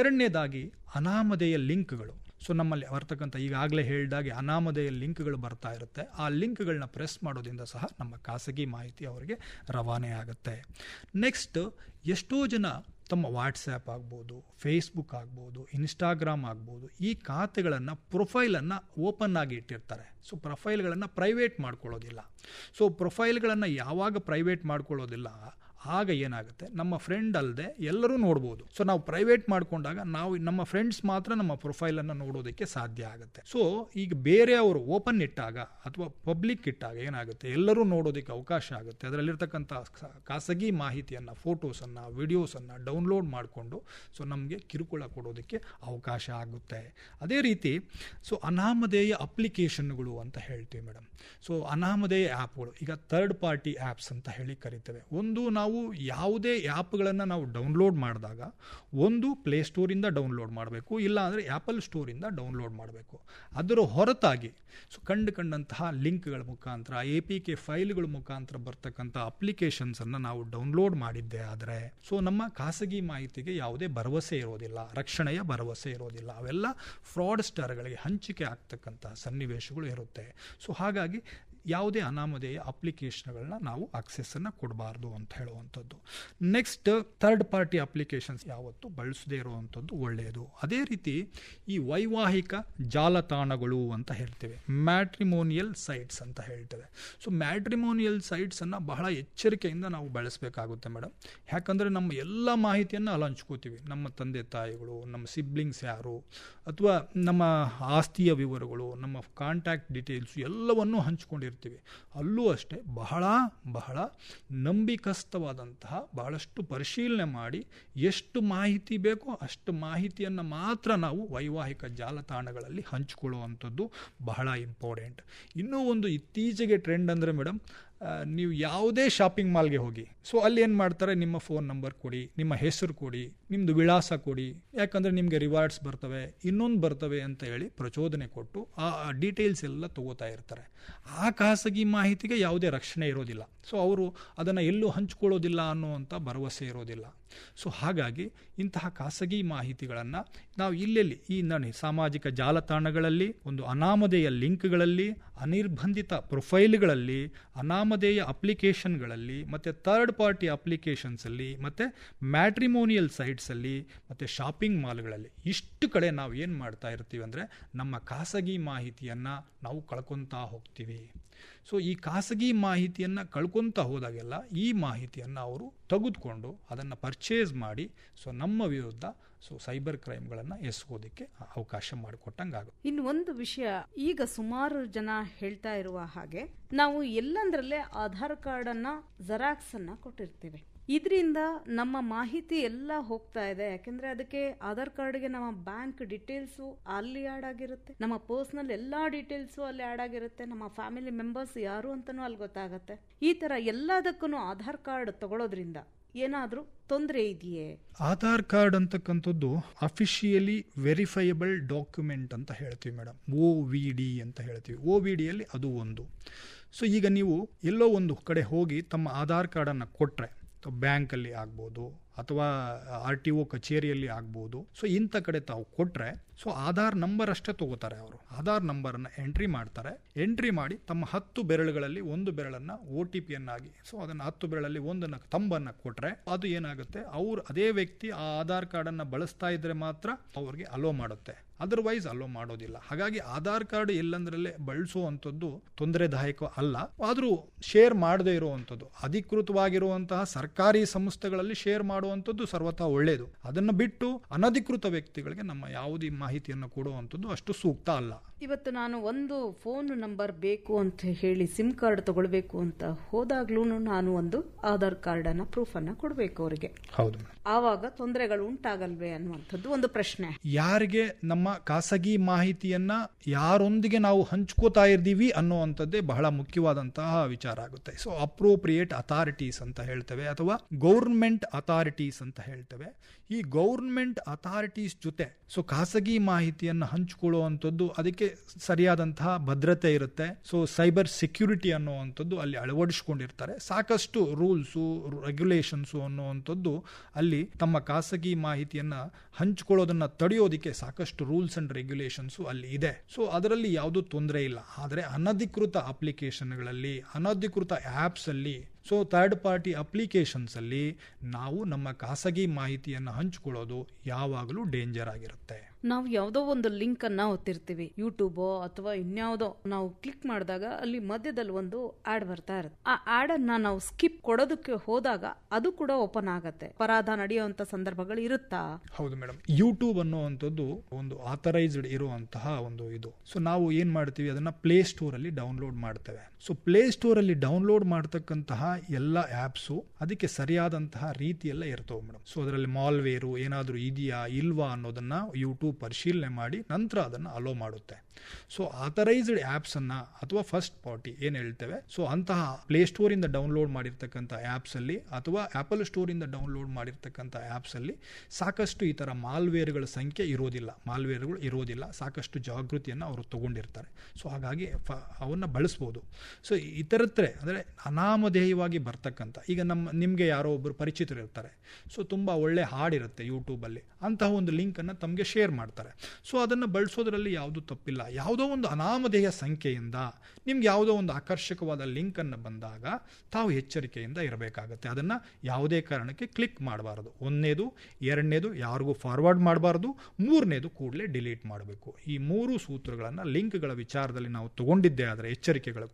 ಎರಡನೇದಾಗಿ, ಅನಾಮಧೇಯ ಲಿಂಕ್ಗಳು. ನಮ್ಮಲ್ಲಿ ಬರ್ತಕ್ಕಂಥ ಈಗಾಗಲೇ ಹೇಳಿದಾಗೆ ಅನಾಮಧೇಯ ಲಿಂಕ್ಗಳು ಬರ್ತಾ ಇರುತ್ತೆ. ಆ ಲಿಂಕ್ಗಳನ್ನ ಪ್ರೆಸ್ ಮಾಡೋದ್ರಿಂದ ಸಹ ನಮ್ಮ ಖಾಸಗಿ ಮಾಹಿತಿ ಅವರಿಗೆ ರವಾನೆ ಆಗುತ್ತೆ. ನೆಕ್ಸ್ಟ್, ಎಷ್ಟೋ ಜನ ತಮ್ಮ ವಾಟ್ಸ್ಯಾಪ್ ಆಗ್ಬೋದು, ಫೇಸ್ಬುಕ್ ಆಗ್ಬೋದು, ಇನ್ಸ್ಟಾಗ್ರಾಮ್ ಆಗ್ಬೋದು, ಈ ಖಾತೆಗಳನ್ನು ಪ್ರೊಫೈಲನ್ನು ಓಪನ್ ಆಗಿ ಇಟ್ಟಿರ್ತಾರೆ. ಪ್ರೊಫೈಲ್ಗಳನ್ನು ಪ್ರೈವೇಟ್ ಮಾಡ್ಕೊಳ್ಳೋದಿಲ್ಲ. ಪ್ರೊಫೈಲ್ಗಳನ್ನು ಯಾವಾಗ ಪ್ರೈವೇಟ್ ಮಾಡ್ಕೊಳ್ಳೋದಿಲ್ಲ ಆಗ ಏನಾಗುತ್ತೆ, ನಮ್ಮ ಫ್ರೆಂಡ್ ಅಲ್ಲದೆ ಎಲ್ಲರೂ ನೋಡ್ಬೋದು. ನಾವು ಪ್ರೈವೇಟ್ ಮಾಡ್ಕೊಂಡಾಗ ನಾವು ನಮ್ಮ ಫ್ರೆಂಡ್ಸ್ ಮಾತ್ರ ನಮ್ಮ ಪ್ರೊಫೈಲನ್ನು ನೋಡೋದಕ್ಕೆ ಸಾಧ್ಯ ಆಗುತ್ತೆ. ಈಗ ಬೇರೆಯವರು ಓಪನ್ ಇಟ್ಟಾಗ ಅಥವಾ ಪಬ್ಲಿಕ್ ಇಟ್ಟಾಗ ಏನಾಗುತ್ತೆ, ಎಲ್ಲರೂ ನೋಡೋದಕ್ಕೆ ಅವಕಾಶ ಆಗುತ್ತೆ. ಅದರಲ್ಲಿರ್ತಕ್ಕಂಥ ಖಾಸಗಿ ಮಾಹಿತಿಯನ್ನು, ಫೋಟೋಸನ್ನು, ವಿಡಿಯೋಸನ್ನು ಡೌನ್ಲೋಡ್ ಮಾಡಿಕೊಂಡು ನಮಗೆ ಕಿರುಕುಳ ಕೊಡೋದಕ್ಕೆ ಅವಕಾಶ ಆಗುತ್ತೆ. ಅದೇ ರೀತಿ ಅನಾಮಧೇಯ ಅಪ್ಲಿಕೇಶನ್ಗಳು ಅಂತ ಹೇಳ್ತೀವಿ ಮೇಡಮ್. ಅನಾಮಧೇಯ ಆ್ಯಪ್ಗಳು, ಈಗ ಥರ್ಡ್ ಪಾರ್ಟಿ ಆ್ಯಪ್ಸ್ ಅಂತ ಹೇಳಿ ಕರಿತೇವೆ. ಒಂದು, ನಾವು ಯಾವುದೇ ಆ್ಯಪ್ಗಳನ್ನು ನಾವು ಡೌನ್ಲೋಡ್ ಮಾಡಿದಾಗ ಒಂದು ಪ್ಲೇಸ್ಟೋರಿಂದ ಡೌನ್ಲೋಡ್ ಮಾಡಬೇಕು, ಇಲ್ಲ ಅಂದರೆ ಆ್ಯಪಲ್ ಸ್ಟೋರಿಂದ ಡೌನ್ಲೋಡ್ ಮಾಡಬೇಕು. ಅದರ ಹೊರತಾಗಿ ಕಂಡಂತಹ ಲಿಂಕ್ಗಳ ಮುಖಾಂತರ, APK ಫೈಲ್ಗಳ ಮುಖಾಂತರ ಬರ್ತಕ್ಕಂಥ ಅಪ್ಲಿಕೇಶನ್ಸನ್ನು ನಾವು ಡೌನ್ಲೋಡ್ ಮಾಡಿದ್ದೆ ಆದರೆ ನಮ್ಮ ಖಾಸಗಿ ಮಾಹಿತಿಗೆ ಯಾವುದೇ ಭರವಸೆ ಇರೋದಿಲ್ಲ, ರಕ್ಷಣೆಯ ಭರವಸೆ ಇರೋದಿಲ್ಲ. ಅವೆಲ್ಲ ಫ್ರಾಡ್ಸ್ಟರ್ಗಳಿಗೆ ಹಂಚಿಕೆ ಆಗ್ತಕ್ಕಂಥ ಸನ್ನಿವೇಶಗಳು ಇರುತ್ತೆ. ಹಾಗಾಗಿ ಯಾವುದೇ ಅನಾಮಧೇಯ ಅಪ್ಲಿಕೇಶನ್ಗಳನ್ನ ನಾವು ಆಕ್ಸೆಸ್ಸನ್ನು ಕೊಡಬಾರ್ದು ಅಂತ ಹೇಳುವಂಥದ್ದು. ನೆಕ್ಸ್ಟ್, ಥರ್ಡ್ ಪಾರ್ಟಿ ಅಪ್ಲಿಕೇಶನ್ಸ್ ಯಾವತ್ತೂ ಬಳಸದೇ ಇರುವಂಥದ್ದು ಒಳ್ಳೆಯದು. ಅದೇ ರೀತಿ ಈ ವೈವಾಹಿಕ ಜಾಲತಾಣಗಳು ಅಂತ ಹೇಳ್ತೇವೆ, ಮ್ಯಾಟ್ರಿಮೋನಿಯಲ್ ಸೈಟ್ಸ್ ಅಂತ ಹೇಳ್ತೇವೆ. ಮ್ಯಾಟ್ರಿಮೋನಿಯಲ್ ಸೈಟ್ಸನ್ನು ಬಹಳ ಎಚ್ಚರಿಕೆಯಿಂದ ನಾವು ಬಳಸಬೇಕಾಗುತ್ತೆ ಮೇಡಮ್. ಯಾಕಂದರೆ ನಮ್ಮ ಎಲ್ಲ ಮಾಹಿತಿಯನ್ನು ಅಲ್ಲಿ ಹಂಚ್ಕೋತೀವಿ. ನಮ್ಮ ತಂದೆ ತಾಯಿಗಳು, ನಮ್ಮ ಸಿಬ್ಲಿಂಗ್ಸ್ ಯಾರು, ಅಥವಾ ನಮ್ಮ ಆಸ್ತಿಯ ವಿವರಗಳು, ನಮ್ಮ ಕಾಂಟ್ಯಾಕ್ಟ್ ಡೀಟೇಲ್ಸು ಎಲ್ಲವನ್ನೂ ಹಂಚ್ಕೊಂಡಿರ್ತೀವಿ. ಅಲ್ಲೂ ಅಷ್ಟೇ ಬಹಳ ನಂಬಿಕಸ್ಥವಾದಂತಹ, ಬಹಳಷ್ಟು ಪರಿಶೀಲನೆ ಮಾಡಿ ಎಷ್ಟು ಮಾಹಿತಿ ಬೇಕೋ ಅಷ್ಟು ಮಾಹಿತಿಯನ್ನು ಮಾತ್ರ ನಾವು ವೈವಾಹಿಕ ಜಾಲತಾಣಗಳಲ್ಲಿ ಹಂಚಿಕೊಳ್ಳುವಂಥದ್ದು ಬಹಳ ಇಂಪಾರ್ಟೆಂಟ್. ಇನ್ನೂ ಒಂದು ಇತ್ತೀಚೆಗೆ ಟ್ರೆಂಡ್ ಅಂದರೆ ಮೇಡಮ್, ನೀವು ಯಾವುದೇ ಶಾಪಿಂಗ್ ಮಾಲ್ಗೆ ಹೋಗಿ, ಅಲ್ಲಿ ಏನು ಮಾಡ್ತಾರೆ, ನಿಮ್ಮ ಫೋನ್ ನಂಬರ್ ಕೊಡಿ, ನಿಮ್ಮ ಹೆಸರು ಕೊಡಿ, ನಿಮ್ಮದು ವಿಳಾಸ ಕೊಡಿ, ಯಾಕಂದರೆ ನಿಮಗೆ ರಿವಾರ್ಡ್ಸ್ ಬರ್ತವೆ, ಇನ್ನೊಂದು ಬರ್ತವೆ ಅಂತ ಹೇಳಿ ಪ್ರಚೋದನೆ ಕೊಟ್ಟು ಆ ಡೀಟೇಲ್ಸ್ ಎಲ್ಲ ತಗೋತಾ ಇರ್ತಾರೆ. ಆ ಖಾಸಗಿ ಮಾಹಿತಿಗೆ ಯಾವುದೇ ರಕ್ಷಣೆ ಇರೋದಿಲ್ಲ. ಅವರು ಅದನ್ನು ಎಲ್ಲೂ ಹಂಚ್ಕೊಳ್ಳೋದಿಲ್ಲ ಅನ್ನುವಂಥ ಭರವಸೆ ಇರೋದಿಲ್ಲ. ಹಾಗಾಗಿ ಇಂತಹ ಖಾಸಗಿ ಮಾಹಿತಿಗಳನ್ನು ನಾವು ಈ ಸಾಮಾಜಿಕ ಜಾಲತಾಣಗಳಲ್ಲಿ, ಒಂದು ಅನಾಮಧೇಯ ಲಿಂಕ್ಗಳಲ್ಲಿ, ಅನಿರ್ಬಂಧಿತ ಪ್ರೊಫೈಲ್ಗಳಲ್ಲಿ, ಅನಾಮಧೇಯ ಅಪ್ಲಿಕೇಶನ್ಗಳಲ್ಲಿ, ಮತ್ತು ಥರ್ಡ್ ಪಾರ್ಟಿ ಅಪ್ಲಿಕೇಶನ್ಸಲ್ಲಿ, ಮತ್ತು ಮ್ಯಾಟ್ರಿಮೋನಿಯಲ್ ಸೈಟ್ಸಲ್ಲಿ, ಮತ್ತು ಶಾಪಿಂಗ್ ಮಾಲ್ಗಳಲ್ಲಿ, ಇಷ್ಟು ಕಡೆ ನಾವು ಏನು ಮಾಡ್ತಾ ಇರ್ತೀವಿ ಅಂದರೆ ನಮ್ಮ ಖಾಸಗಿ ಮಾಹಿತಿಯನ್ನು ನಾವು ಕಳ್ಕೊತಾ ಹೋಗ್ತೀವಿ. ಸೊ ಈ ಖಾಸಗಿ ಮಾಹಿತಿಯನ್ನು ಕಳ್ಕೊತಾ ಹೋದಾಗೆಲ್ಲ ಈ ಮಾಹಿತಿಯನ್ನು ಅವರು ತೆಗೆದುಕೊಂಡು ಅದನ್ನು ಪರ್ಚೇಸ್ ಮಾಡಿ ಸೊ ನಮ್ಮ ವಿರುದ್ಧ ಸೊ ಸೈಬರ್ ಕ್ರೈಮ್ಗಳನ್ನು ಎಸಗೋದಕ್ಕೆ ಅವಕಾಶ ಮಾಡಿಕೊಟ್ಟಂಗೆ ಆಗುತ್ತೆ. ಇನ್ನು ಒಂದು ವಿಷಯ, ಈಗ ಸುಮಾರು ಜನ ಹೇಳ್ತಾ ಇರುವ ಹಾಗೆ ನಾವು ಎಲ್ಲಂದ್ರಲ್ಲೇ ಆಧಾರ್ ಕಾರ್ಡ್ ಅನ್ನ ಜೆರಾಕ್ಸ್ ಅನ್ನ ಕೊಟ್ಟಿರ್ತೀವಿ. ಇದರಿಂದ ನಮ್ಮ ಮಾಹಿತಿ ಎಲ್ಲ ಹೋಗ್ತಾ ಇದೆ. ಯಾಕೆಂದ್ರೆ ಅದಕ್ಕೆ ಆಧಾರ್ ಕಾರ್ಡ್ಗೆ ನಮ್ಮ ಬ್ಯಾಂಕ್ ಡೀಟೇಲ್ಸು ಅಲ್ಲಿ ಆಡ್ ಆಗಿರುತ್ತೆ, ನಮ್ಮ ಪರ್ಸನಲ್ ಎಲ್ಲಾ ಡೀಟೇಲ್ಸು ಅಲ್ಲಿ ಆಡ್ ಆಗಿರುತ್ತೆ, ನಮ್ಮ ಫ್ಯಾಮಿಲಿ ಮೆಂಬರ್ಸ್ ಯಾರು ಅಂತಾನೂ ಅಲ್ಲಿ ಗೊತ್ತಾಗತ್ತೆ. ಈ ತರ ಎಲ್ಲದಕ್ಕೂ ಆಧಾರ್ ಕಾರ್ಡ್ ತಗೊಳ್ಳೋದ್ರಿಂದ ಏನಾದ್ರೂ ತೊಂದರೆ ಇದೆಯೇ? ಆಧಾರ್ ಕಾರ್ಡ್ ಅಂತಕ್ಕಂಥದ್ದು ಅಫಿಷಿಯಲಿ ವೆರಿಫೈಯಬಲ್ ಡಾಕ್ಯುಮೆಂಟ್ ಅಂತ ಹೇಳ್ತೀವಿ ಮೇಡಮ್, OVD ಅಂತ ಹೇಳ್ತೀವಿ. OVDಯಲ್ಲಿ ಅದು ಒಂದು. ಸೊ ಈಗ ನೀವು ಎಲ್ಲೋ ಒಂದು ಕಡೆ ಹೋಗಿ ತಮ್ಮ ಆಧಾರ್ ಕಾರ್ಡನ್ನು ಕೊಟ್ಟರೆ, ಬ್ಯಾಂಕಲ್ಲಿ ಆಗ್ಬೋದು ಅಥವಾ RTO ಕಚೇರಿಯಲ್ಲಿ ಆಗ್ಬೋದು, ಸೊ ಇಂಥ ಕಡೆ ತಾವು ಕೊಟ್ಟರೆ ಸೊ ಆಧಾರ್ ನಂಬರ್ ಅಷ್ಟೇ ತಗೋತಾರೆ ಅವರು. ಆಧಾರ್ ನಂಬರನ್ನು ಎಂಟ್ರಿ ಮಾಡ್ತಾರೆ. ಎಂಟ್ರಿ ಮಾಡಿ ತಮ್ಮ 10 ಬೆರಳುಗಳಲ್ಲಿ ಒಂದು ಬೆರಳನ್ನು OTP ಯನ್ನಾಗಿ, ಸೊ ಅದನ್ನು 10 ಬೆರಳಲ್ಲಿ ಒಂದನ್ನು ತಂಬನ್ನು ಕೊಟ್ಟರೆ ಅದು ಏನಾಗುತ್ತೆ, ಅವರು ಅದೇ ವ್ಯಕ್ತಿ ಆ ಆಧಾರ್ ಕಾರ್ಡನ್ನು ಬಳಸ್ತಾ ಇದ್ರೆ ಮಾತ್ರ ಅವ್ರಿಗೆ ಅಲೋ ಮಾಡುತ್ತೆ, ಅದರ್ವೈಸ್ ಅಲೋ ಮಾಡೋದಿಲ್ಲ. ಹಾಗಾಗಿ ಆಧಾರ್ ಕಾರ್ಡ್ ಎಲ್ಲಂದ್ರಲ್ಲೇ ಬಳಸುವಂಥದ್ದು ತೊಂದರೆದಾಯಕ ಅಲ್ಲ. ಆದರೂ ಶೇರ್ ಮಾಡದೇ ಇರುವಂಥದ್ದು, ಅಧಿಕೃತವಾಗಿರುವಂತಹ ಸರ್ಕಾರಿ ಸಂಸ್ಥೆಗಳಲ್ಲಿ ಶೇರ್ ಮಾಡುವಂಥದ್ದು ಸರ್ವತಾ ಒಳ್ಳೆಯದು. ಅದನ್ನು ಬಿಟ್ಟು ಅನಧಿಕೃತ ವ್ಯಕ್ತಿಗಳಿಗೆ ನಮ್ಮ ಯಾವುದೇ ಮಾಹಿತಿಯನ್ನು ಕೊಡುವಂಥದ್ದು ಅಷ್ಟು ಸೂಕ್ತ ಅಲ್ಲ. ಇವತ್ತು ನಾನು ಒಂದು ಫೋನ್ ನಂಬರ್ ಬೇಕು ಅಂತ ಹೇಳಿ ಸಿಮ್ ಕಾರ್ಡ್ ತಗೊಳ್ಬೇಕು ಅಂತ ಹೋದಾಗ್ಲೂ ನಾನು ಒಂದು ಆಧಾರ್ ಕಾರ್ಡ್ ಅನ್ನ ಪ್ರೂಫ್ ಅನ್ನ ಕೊಡಬೇಕು ಅವರಿಗೆ. ಹೌದು. ಆವಾಗ ತೊಂದರೆಗಳು ಉಂಟಾಗಲ್ವೇ ಅನ್ನುವಂಥದ್ದು ಒಂದು ಪ್ರಶ್ನೆ. ಯಾರಿಗೆ ನಮ್ಮ ಖಾಸಗಿ ಮಾಹಿತಿಯನ್ನ ಯಾರೊಂದಿಗೆ ನಾವು ಹಂಚ್ಕೋತಾ ಇದ್ದೀವಿ ಅನ್ನುವಂಥದ್ದೇ ಬಹಳ ಮುಖ್ಯವಾದಂತಹ ವಿಚಾರ ಆಗುತ್ತೆ. ಸೊ ಅಪ್ರೋಪ್ರಿಯೇಟ್ ಅಥಾರಿಟೀಸ್ ಅಂತ ಹೇಳ್ತೇವೆ ಅಥವಾ ಗೌರ್ಮೆಂಟ್ ಅಥಾರಿಟೀಸ್ ಅಂತ ಹೇಳ್ತೇವೆ. ಈ ಗೌರ್ಮೆಂಟ್ ಅಥಾರಿಟೀಸ್ ಜೊತೆ ಸೊ ಖಾಸಗಿ ಮಾಹಿತಿಯನ್ನು ಹಂಚಿಕೊಳ್ಳುವಂಥದ್ದು ಅದಕ್ಕೆ ಸರಿಯಾದಂತಹ ಭದ್ರತೆ ಇರುತ್ತೆ. ಸೊ ಸೈಬರ್ ಸೆಕ್ಯೂರಿಟಿ ಅನ್ನುವಂಥದ್ದು ಅಲ್ಲಿ ಅಳವಡಿಸಿಕೊಂಡಿರ್ತಾರೆ. ಸಾಕಷ್ಟು ರೂಲ್ಸು ರೆಗ್ಯುಲೇಷನ್ಸು ಅನ್ನುವಂಥದ್ದು ಅಲ್ಲಿ ತಮ್ಮ ಖಾಸಗಿ ಮಾಹಿತಿಯನ್ನು ಹಂಚಿಕೊಳ್ಳೋದನ್ನು ತಡೆಯೋದಕ್ಕೆ ಸಾಕಷ್ಟು ರೂಲ್ಸ್ ಅಂಡ್ ರೆಗ್ಯುಲೇಷನ್ಸು ಅಲ್ಲಿ ಇದೆ. ಸೊ ಅದರಲ್ಲಿ ಯಾವುದೂ ತೊಂದರೆ ಇಲ್ಲ. ಆದರೆ ಅನಧಿಕೃತ ಅಪ್ಲಿಕೇಶನ್ಗಳಲ್ಲಿ, ಅನಧಿಕೃತ ಆ್ಯಪ್ಸ್ ಅಲ್ಲಿ, ಸೊ ಥರ್ಡ್ ಪಾರ್ಟಿ ಅಪ್ಲಿಕೇಶನ್ಸ್ ಅಲ್ಲಿ ನಾವು ನಮ್ಮ ಖಾಸಗಿ ಮಾಹಿತಿಯನ್ನು ಹಂಚಿಕೊಳ್ಳೋದು ಯಾವಾಗಲೂ ಡೇಂಜರ್ ಆಗಿರುತ್ತೆ. ನಾವು ಯಾವುದೋ ಒಂದು ಲಿಂಕ್ ಅನ್ನ ಓದ್ತಿರ್ತೀವಿ, ಯೂಟ್ಯೂಬೋ ಅಥವಾ ಇನ್ಯಾವುದೋ, ನಾವು ಕ್ಲಿಕ್ ಮಾಡಿದಾಗ ಅಲ್ಲಿ ಮಧ್ಯದಲ್ಲಿ ಒಂದು ಆಡ್ ಬರ್ತಾ ಇರುತ್ತೆ. ಆ ಆಡ್ ಅನ್ನ ನಾವು ಸ್ಕಿಪ್ ಕೊಡೋದಕ್ಕೆ ಹೋದಾಗ ಅದು ಕೂಡ ಓಪನ್ ಆಗತ್ತೆ. ಅಪರಾಧ ನಡೆಯುವಂತ ಸಂದರ್ಭಗಳು ಇರುತ್ತಾ? ಹೌದು ಮೇಡಮ್. ಯೂಟ್ಯೂಬ್ ಅನ್ನುವಂಥದ್ದು ಒಂದು ಆಥರೈಸ್ಡ್ ಇರುವಂತಹ ಒಂದು ಇದು. ಸೊ ನಾವು ಏನ್ ಮಾಡ್ತೀವಿ, ಅದನ್ನ ಪ್ಲೇ ಸ್ಟೋರ್ ಅಲ್ಲಿ ಡೌನ್ಲೋಡ್ ಮಾಡ್ತೇವೆ. ಸೊ ಪ್ಲೇ ಸ್ಟೋರ್ ಅಲ್ಲಿ ಡೌನ್ಲೋಡ್ ಮಾಡತಕ್ಕಂತಹ ಎಲ್ಲ ಆಪ್ಸು ಅದಕ್ಕೆ ಸರಿಯಾದಂತಹ ರೀತಿಯೆಲ್ಲ ಇರ್ತವೆ ಮೇಡಮ್. ಸೊ ಅದರಲ್ಲಿ ಮಾಲ್ವೇರು ಏನಾದರೂ ಇದೆಯಾ ಇಲ್ವಾ ಅನ್ನೋದನ್ನ ಯೂಟ್ಯೂಬ್ ಪರಿಶೀಲನೆ ಮಾಡಿ ನಂತರ ಅದನ್ನು ಅಲೋ ಮಾಡುತ್ತೆ. ಸೊ ಆಥರೈಸ್ಡ್ ಆಪ್ಸ್ ಅನ್ನ ಅಥವಾ ಫಸ್ಟ್ ಪಾರ್ಟಿ ಏನ್ ಹೇಳ್ತೇವೆ, ಸೊ ಅಂತಹ ಪ್ಲೇ ಸ್ಟೋರ್ ಇಂದ ಡೌನ್ಲೋಡ್ ಮಾಡಿರ್ತಕ್ಕಂಥ ಆಪ್ಸ್ ಅಲ್ಲಿ ಅಥವಾ ಆಪಲ್ ಸ್ಟೋರ್ ಇಂದ ಡೌನ್ಲೋಡ್ ಮಾಡಿರ್ತಕ್ಕಂಥ ಆಪ್ಸ್ ಅಲ್ಲಿ ಸಾಕಷ್ಟು ಈ ತರ ಮಾಲ್ವೇರ್ಗಳ ಸಂಖ್ಯೆ ಮಾಲ್ವೇರ್ಗಳು ಇರೋದಿಲ್ಲ. ಸಾಕಷ್ಟು ಜಾಗೃತಿಯನ್ನು ಅವರು ತಗೊಂಡಿರ್ತಾರೆ. ಸೊ ಹಾಗಾಗಿ ಅವನ್ನ ಬಳಸಬಹುದು. ಸೊ ಇತರತ್ರೆ ಅಂದರೆ ಅನಾಮಧೇಯವಾಗಿ ಬರ್ತಕ್ಕಂಥ, ಈಗ ನಿಮಗೆ ಯಾರೋ ಒಬ್ಬರು ಪರಿಚಿತರು ಇರ್ತಾರೆ, ಸೊ ತುಂಬ ಒಳ್ಳೆ ಹಾಡಿರುತ್ತೆ ಯೂಟ್ಯೂಬಲ್ಲಿ, ಅಂತಹ ಒಂದು ಲಿಂಕನ್ನು ತಮಗೆ ಶೇರ್ ಮಾಡ್ತಾರೆ. ಸೊ ಅದನ್ನು ಬಳಸೋದ್ರಲ್ಲಿ ಯಾವುದೂ ತಪ್ಪಿಲ್ಲ. ಯಾವುದೋ ಒಂದು ಅನಾಮಧೇಯ ಸಂಖ್ಯೆಯಿಂದ ನಿಮ್ಗೆ ಯಾವುದೋ ಒಂದು ಆಕರ್ಷಕವಾದ ಲಿಂಕನ್ನು ಬಂದಾಗ ತಾವು ಎಚ್ಚರಿಕೆಯಿಂದ ಇರಬೇಕಾಗತ್ತೆ. ಅದನ್ನು ಯಾವುದೇ ಕಾರಣಕ್ಕೆ ಕ್ಲಿಕ್ ಮಾಡಬಾರದು. ಒಂದನೇದು, ಎರಡನೇದು ಯಾರಿಗೂ ಫಾರ್ವರ್ಡ್ ಮಾಡಬಾರ್ದು, ಮೂರನೇದು ಕೂಡಲೇ ಡಿಲೀಟ್ ಮಾಡಬೇಕು. ಈ 3 ಸೂತ್ರಗಳನ್ನು ಲಿಂಕ್ಗಳ ವಿಚಾರದಲ್ಲಿ ನಾವು ತಗೊಂಡಿದ್ದೇ ಆದರೆ, ಎಚ್ಚರಿಕೆಗಳು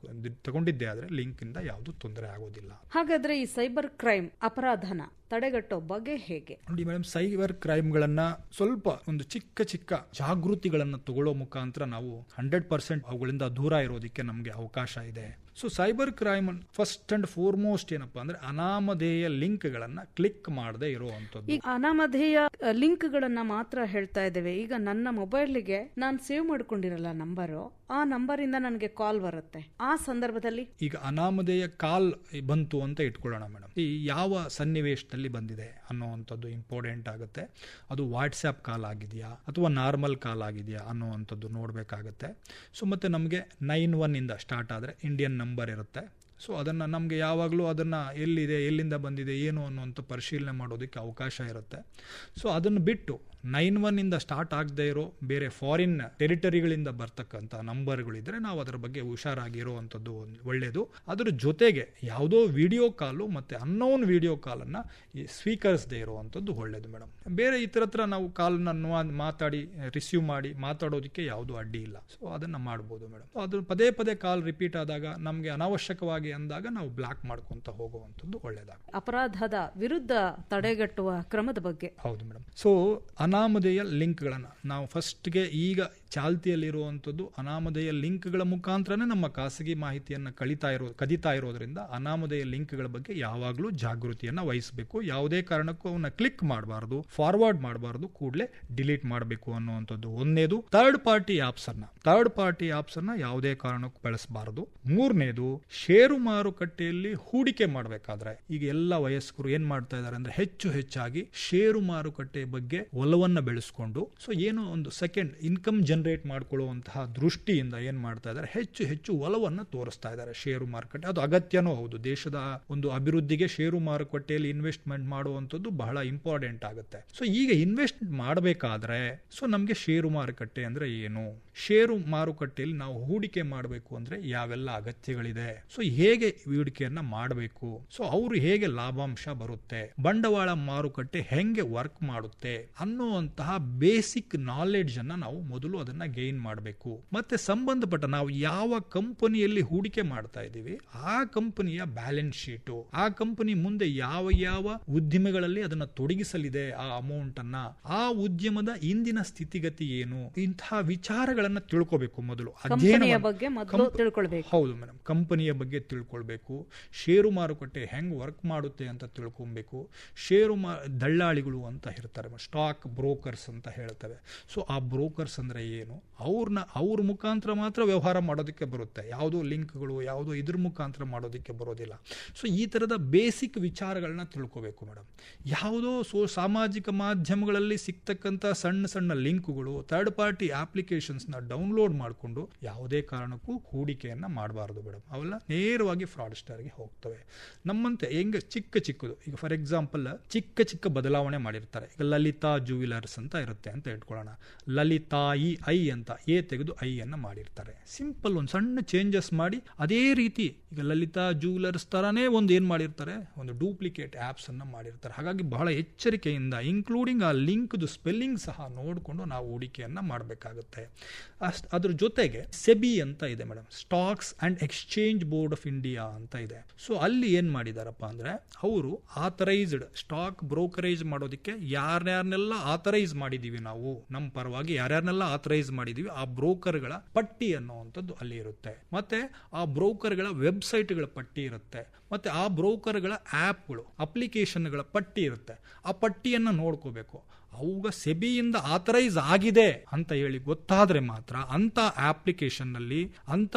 ತಗೊಂಡಿದ್ದೇ ಆದರೆ ಲಿಂಕಿಂದ ಯಾವುದೂ ತೊಂದರೆ ಆಗೋದಿಲ್ಲ. ಹಾಗಾದ್ರೆ ಈ ಸೈಬರ್ ಕ್ರೈಮ್ ಅಪರಾಧನ ತಡೆಗಟ್ಟೋ ಬಗ್ಗೆ ಹೇಗೆ? ನೋಡಿ ಮೇಡಮ್, ಸೈಬರ್ ಕ್ರೈಮ್ಗಳನ್ನ ಸ್ವಲ್ಪ ಒಂದು ಚಿಕ್ಕ ಚಿಕ್ಕ ಜಾಗೃತಿಗಳನ್ನು ತಗೊಳ್ಳೋ ಮುಖಾಂತರ ನಾವು 100% ಅವುಗಳಿಂದ ದೂರ ಇರೋದಕ್ಕೆ ನಮಗೆ ಅವಕಾಶ ಇದೆ. So cyber crime first and foremost ಏನಪ್ಪಾ ಅಂದ್ರೆ ಅನಾಮಧೇಯ ಲಿಂಕ್ಗಳನ್ನ ಕ್ಲಿಕ್ ಮಾಡದೆ ಇರುವಂತದ್ದು. ಈಗ ಅನಾಮಧೇಯ ಲಿಂಕ್ಗಳನ್ನ ಮಾತ್ರ ಹೇಳ್ತಾ ಇದ್ದೇವೆ. ಈಗ ನನ್ನ ಮೊಬೈಲ್ಗೆ ನಾನು ಸೇವ್ ಮಾಡ್ಕೊಂಡಿರಲ್ಲ ನಂಬರು, ಆ ನಂಬರಿಂದ ನನಗೆ ಕಾಲ್ ಬರುತ್ತೆ. ಆ ಸಂದರ್ಭದಲ್ಲಿ ಈಗ ಅನಾಮಧೇಯ ಕಾಲ್ ಬಂತು ಅಂತ ಇಟ್ಕೊಳ್ಳೋಣ ಮೇಡಮ್, ಈ ಯಾವ ಸನ್ನಿವೇಶದಲ್ಲಿ ಬಂದಿದೆ ಅನ್ನುವಂಥದ್ದು ಇಂಪಾರ್ಟೆಂಟ್ ಆಗುತ್ತೆ. ಅದು ವಾಟ್ಸ್ಆ್ಯಪ್ ಕಾಲ್ ಆಗಿದೆಯಾ ಅಥವಾ ನಾರ್ಮಲ್ ಕಾಲ್ ಆಗಿದೆಯಾ ಅನ್ನುವಂಥದ್ದು ನೋಡಬೇಕಾಗತ್ತೆ. ಸೊ ಮತ್ತೆ ನಮಗೆ 91 ಇಂದ ಸ್ಟಾರ್ಟ್ ಆದರೆ ಇಂಡಿಯನ್ ನಂಬರ್ ಇರುತ್ತೆ. ಸೊ ಅದನ್ನು ನಮಗೆ ಯಾವಾಗಲೂ ಅದನ್ನು ಎಲ್ಲಿದೆ, ಎಲ್ಲಿಂದ ಬಂದಿದೆ, ಏನು ಅನ್ನುವಂಥ ಪರಿಶೀಲನೆ ಮಾಡೋದಕ್ಕೆ ಅವಕಾಶ ಇರುತ್ತೆ. ಸೊ ಅದನ್ನು ಬಿಟ್ಟು 91 ಇಂದ ಸ್ಟಾರ್ಟ್ ಆಗದೆ ಇರೋ ಬೇರೆ ಫಾರಿನ್ ಟೆರಿಟರಿಗಳಿಂದ ಬರ್ತಕ್ಕಂಥ ನಂಬರ್ಗಳಿದ್ರೆ ನಾವು ಅದರ ಬಗ್ಗೆ ಹುಷಾರಾಗಿರುವಂಥದ್ದು ಒಳ್ಳೆಯದು. ಅದರ ಜೊತೆಗೆ ಯಾವುದೋ ವಿಡಿಯೋ ಕಾಲು ಮತ್ತೆ ಅನ್ನೋನ್ ವಿಡಿಯೋ ಕಾಲನ್ನ ಸ್ವೀಕರಿಸದೇ ಇರುವಂಥದ್ದು ಒಳ್ಳೆಯದು ಮೇಡಮ್. ಬೇರೆ ಇತರ ನಾವು ಕಾಲನ್ನ ಮಾತಾಡಿ ರಿಸೀವ್ ಮಾಡಿ ಮಾತಾಡೋದಕ್ಕೆ ಯಾವುದೂ ಅಡ್ಡಿ ಇಲ್ಲ. ಸೊ ಅದನ್ನ ಮಾಡ್ಬೋದು ಮೇಡಮ್. ಅದು ಪದೇ ಪದೇ ಕಾಲ್ ರಿಪೀಟ್ ಆದಾಗ ನಮಗೆ ಅನಾವಶ್ಯಕವಾಗಿ ಅಂದಾಗ ನಾವು ಬ್ಲಾಕ್ ಮಾಡ್ಕೊಂತ ಹೋಗುವಂಥದ್ದು ಒಳ್ಳೆಯದಾಗುತ್ತೆ. ಅಪರಾಧದ ವಿರುದ್ಧ ತಡೆಗಟ್ಟುವ ಕ್ರಮದ ಬಗ್ಗೆ. ಹೌದು ಮೇಡಮ್. ಸೊ ಅನಾಮಧೇಯ ಲಿಂಕ್ಗಳನ್ನ ನಾವು ಫಸ್ಟ್ಗೆ ಈಗ ಚಾಲ್ತಿಯಲ್ಲಿರುವಂಥದ್ದು ಅನಾಮಧೇಯ ಲಿಂಕ್ಗಳ ಮುಖಾಂತರನೇ ನಮ್ಮ ಖಾಸಗಿ ಮಾಹಿತಿಯನ್ನು ಕದಿತಾ ಇರೋದ್ರಿಂದ ಅನಾಮಧೇಯ ಲಿಂಕ್ಗಳ ಬಗ್ಗೆ ಯಾವಾಗಲೂ ಜಾಗೃತಿಯನ್ನು ವಹಿಸಬೇಕು. ಯಾವುದೇ ಕಾರಣಕ್ಕೂ ಅವನ್ನ ಕ್ಲಿಕ್ ಮಾಡಬಾರ್ದು, ಫಾರ್ವರ್ಡ್ ಮಾಡಬಾರ್ದು, ಕೂಡಲೇ ಡಿಲೀಟ್ ಮಾಡಬೇಕು ಅನ್ನುವಂಥದ್ದು ಒಂದನೇದು. ಥರ್ಡ್ ಪಾರ್ಟಿ ಆಪ್ಸ್ ಅನ್ನ ಯಾವುದೇ ಕಾರಣಕ್ಕೂ ಬಳಸಬಾರದು. ಮೂರನೇದು, ಷೇರು ಮಾರುಕಟ್ಟೆಯಲ್ಲಿ ಹೂಡಿಕೆ ಮಾಡಬೇಕಾದ್ರೆ ಈಗ ಎಲ್ಲ ವಯಸ್ಕರು ಏನ್ ಮಾಡ್ತಾ ಇದ್ದಾರೆ ಅಂದ್ರೆ ಹೆಚ್ಚಾಗಿ ಷೇರು ಮಾರುಕಟ್ಟೆ ಬಗ್ಗೆ ಒಲವನ್ನ ಬೆಳೆಸ್ಕೊಂಡು ಸೊ ಏನೋ ಒಂದು ಸೆಕೆಂಡ್ ಇನ್ಕಮ್ ಜನರೇಟ್ ಮಾಡ್ಕೊಳ್ಳುವಂತಹ ದೃಷ್ಟಿಯಿಂದ ಏನ್ ಮಾಡ್ತಾ ಇದ್ದಾರೆ, ಹೆಚ್ಚು ಒಲವನ್ನ ತೋರಿಸ್ತಾ ಇದ್ದಾರೆ ಷೇರು ಮಾರುಕಟ್ಟೆ. ಅದು ಅಗತ್ಯನೂ ಹೌದು. ದೇಶದ ಒಂದು ಅಭಿವೃದ್ಧಿಗೆ ಷೇರು ಮಾರುಕಟ್ಟೆಯಲ್ಲಿ ಇನ್ವೆಸ್ಟ್ಮೆಂಟ್ ಮಾಡುವಂಥದ್ದು ಬಹಳ ಇಂಪಾರ್ಟೆಂಟ್ ಆಗುತ್ತೆ. ಸೊ ಈಗ ಇನ್ವೆಸ್ಟ್ ಮಾಡಬೇಕಾದ್ರೆ ಸೊ ನಮಗೆ ಷೇರು ಮಾರುಕಟ್ಟೆ ಅಂದ್ರೆ ಏನು, ಷೇರು ಮಾರುಕಟ್ಟೆಯಲ್ಲಿ ನಾವು ಹೂಡಿಕೆ ಮಾಡಬೇಕು ಅಂದ್ರೆ ಯಾವೆಲ್ಲ ಅಗತ್ಯಗಳಿದೆ, ಸೊ ಹೇಗೆ ಹೂಡಿಕೆಯನ್ನ ಮಾಡಬೇಕು, ಸೊ ಅವರು ಹೇಗೆ ಲಾಭಾಂಶ ಬರುತ್ತೆ, ಬಂಡವಾಳ ಮಾರುಕಟ್ಟೆ ಹೆಂಗೆ ವರ್ಕ್ ಮಾಡುತ್ತೆ ಅನ್ನುವಂತಹ ಬೇಸಿಕ್ ನಾಲೆಡ್ಜ್ ಅನ್ನ ನಾವು ಮೊದಲು ಅದನ್ನ ಗೈನ್ ಮಾಡಬೇಕು. ಮತ್ತೆ ಸಂಬಂಧಪಟ್ಟ ನಾವು ಯಾವ ಕಂಪನಿಯಲ್ಲಿ ಹೂಡಿಕೆ ಮಾಡ್ತಾ ಇದ್ದೀವಿ ಆ ಕಂಪನಿಯ ಬ್ಯಾಲೆನ್ಸ್ ಶೀಟು, ಆ ಕಂಪನಿ ಮುಂದೆ ಯಾವ ಉದ್ಯಮಗಳಲ್ಲಿ ಅದನ್ನ ತೊಡಗಿಸಲಿದೆ ಆ ಅಮೌಂಟ್ ಅನ್ನ, ಆ ಉದ್ಯಮದ ಇಂದಿನ ಸ್ಥಿತಿಗತಿ ಏನು, ಇಂತಹ ವಿಚಾರಗಳನ್ನ ತಿಳ್ಕೋಬೇಕು ಮೊದಲು. ಹೌದು ಮೇಡಮ್, ಕಂಪನಿಯ ಬಗ್ಗೆ ತಿಳ್ಕೊಳ್ಬೇಕು, ಷೇರು ಮಾರುಕಟ್ಟೆ ಹೆಂಗ್ ವರ್ಕ್ ಮಾಡುತ್ತೆ ಅಂತ ತಿಳ್ಕೊಬೇಕು. ದಳ್ಳಾಳಿಗಳು ಅಂತ ಇರ್ತಾರೆ, ಸ್ಟಾಕ್ ಬ್ರೋಕರ್ಸ್ ಅಂತ ಹೇಳ್ತವೆ. ಸೊ ಆ ಬ್ರೋಕರ್ಸ್ ಅಂದ್ರೆ ಏನು, ಅವ್ರ ಮುಖಾಂತರ ಮಾತ್ರ ವ್ಯವಹಾರ ಮಾಡೋದಕ್ಕೆ ಬರುತ್ತೆ, ಯಾವುದೋ ಲಿಂಕ್ಗಳು ಯಾವುದೋ ಇದ್ರ ಮುಖಾಂತರ ಮಾಡೋದಕ್ಕೆ ಬರೋದಿಲ್ಲ. ಸೊ ಈ ತರದ ಬೇಸಿಕ್ ವಿಚಾರಗಳನ್ನ ತಿಳ್ಕೋಬೇಕು ಮೇಡಮ್. ಯಾವುದೋ ಸಾಮಾಜಿಕ ಮಾಧ್ಯಮಗಳಲ್ಲಿ ಸಿಗ್ತಕ್ಕಂಥ ಸಣ್ಣ ಲಿಂಕ್ಗಳು, ಥರ್ಡ್ ಪಾರ್ಟಿ ಅಪ್ಲಿಕೇಶನ್ಸ್ ನ ಡೌನ್ಲೋಡ್ ಮಾಡಿಕೊಂಡು ಯಾವುದೇ ಕಾರಣಕ್ಕೂ ಹೂಡಿಕೆಯನ್ನ ಮಾಡಬಾರದು ಮೇಡಮ್. ಅವೆಲ್ಲ ನೇರವಾಗಿ ಫ್ರಾಡ್ಸ್ಟರ್ಗೆ ಹೋಗ್ತವೆ. ನಮ್ಮಂತೆ ಹೆಂಗೆ ಚಿಕ್ಕದು, ಈಗ ಫಾರ್ ಎಕ್ಸಾಂಪಲ್ ಚಿಕ್ಕ ಬದಲಾವಣೆ ಮಾಡಿರ್ತಾರೆ. ಈಗ ಲಲಿತಾ ಜುವೆಲರ್ಸ್ ಅಂತ ಇರುತ್ತೆ ಅಂತ ಇಟ್ಕೊಳ್ಳೋಣ. ಲಲಿತಾ ಐ ಅಂತ ಎ ತೆಗೆದು ಐ ಅನ್ನ ಮಾಡಿರ್ತಾರೆ. ಸಿಂಪಲ್ ಒಂದು ಸಣ್ಣ ಚೇಂಜಸ್ ಮಾಡಿ ಅದೇ ರೀತಿ ಈಗ ಲಲಿತಾ ಜುವೆಲರ್ಸ್ ತರಾನೇ ಏನ್ ಮಾಡಿರ್ತಾರೆ, ಒಂದು ಡೂಪ್ಲಿಕೇಟ್ ಆಪ್ಸ್ ಅನ್ನ ಮಾಡಿರ್ತಾರೆ. ಹಾಗಾಗಿ ಬಹಳ ಎಚ್ಚರಿಕೆಯಿಂದ ಇನ್ಕ್ಲೂಡಿಂಗ್ ಆ ಲಿಂಕ್ ಸ್ಪೆಲ್ಲಿಂಗ್ ಸಹ ನೋಡಿಕೊಂಡು ನಾವು ಹೂಡಿಕೆಯನ್ನ ಮಾಡಬೇಕಾಗುತ್ತೆ. ಅದ್ರ ಜೊತೆಗೆ ಸೆಬಿ ಅಂತ ಇದೆ madam, stocks and exchange board of India ಅಂತ ಇದೆ. ಸೊ ಅಲ್ಲಿ ಏನ್ ಮಾಡಿದಾರಪ್ಪ ಅಂದ್ರೆ ಅವರು ಆಥರೈಸ್ಡ್ ಸ್ಟಾಕ್ ಬ್ರೋಕರೇಜ್ ಮಾಡೋದಕ್ಕೆ ಯಾರ್ಯಾರನ್ನೆಲ್ಲ ಆಥರೈಸ್ ಮಾಡಿದೀವಿ ನಾವು ನಮ್ಮ ಪರವಾಗಿ ಯಾರ್ಯಾರನ್ನೆಲ್ಲ ಆಥರೈಸ್ ಮಾಡಿದೀವಿ ಆ ಬ್ರೋಕರ್ಗಳ ಪಟ್ಟಿ ಅನ್ನುವಂಥದ್ದು ಅಲ್ಲಿ ಇರುತ್ತೆ. ಮತ್ತೆ ಆ ಬ್ರೋಕರ್ಗಳ ವೆಬ್ಸೈಟ್ಗಳ ಪಟ್ಟಿ ಇರುತ್ತೆ. ಮತ್ತೆ ಆ ಬ್ರೋಕರ್ಗಳ ಆ್ಯಪ್ಗಳು ಅಪ್ಲಿಕೇಶನ್ಗಳ ಪಟ್ಟಿ ಇರುತ್ತೆ. ಆ ಪಟ್ಟಿಯನ್ನು ನೋಡ್ಕೋಬೇಕು. ಅವುಗ ಸೆಬಿಯಿಂದ ಆಥರೈಸ್ ಆಗಿದೆ ಅಂತ ಹೇಳಿ ಗೊತ್ತಾದ್ರೆ ಮಾತ್ರ ಅಂತ ಅಪ್ಲಿಕೇಶನ್ ನಲ್ಲಿ ಅಂತ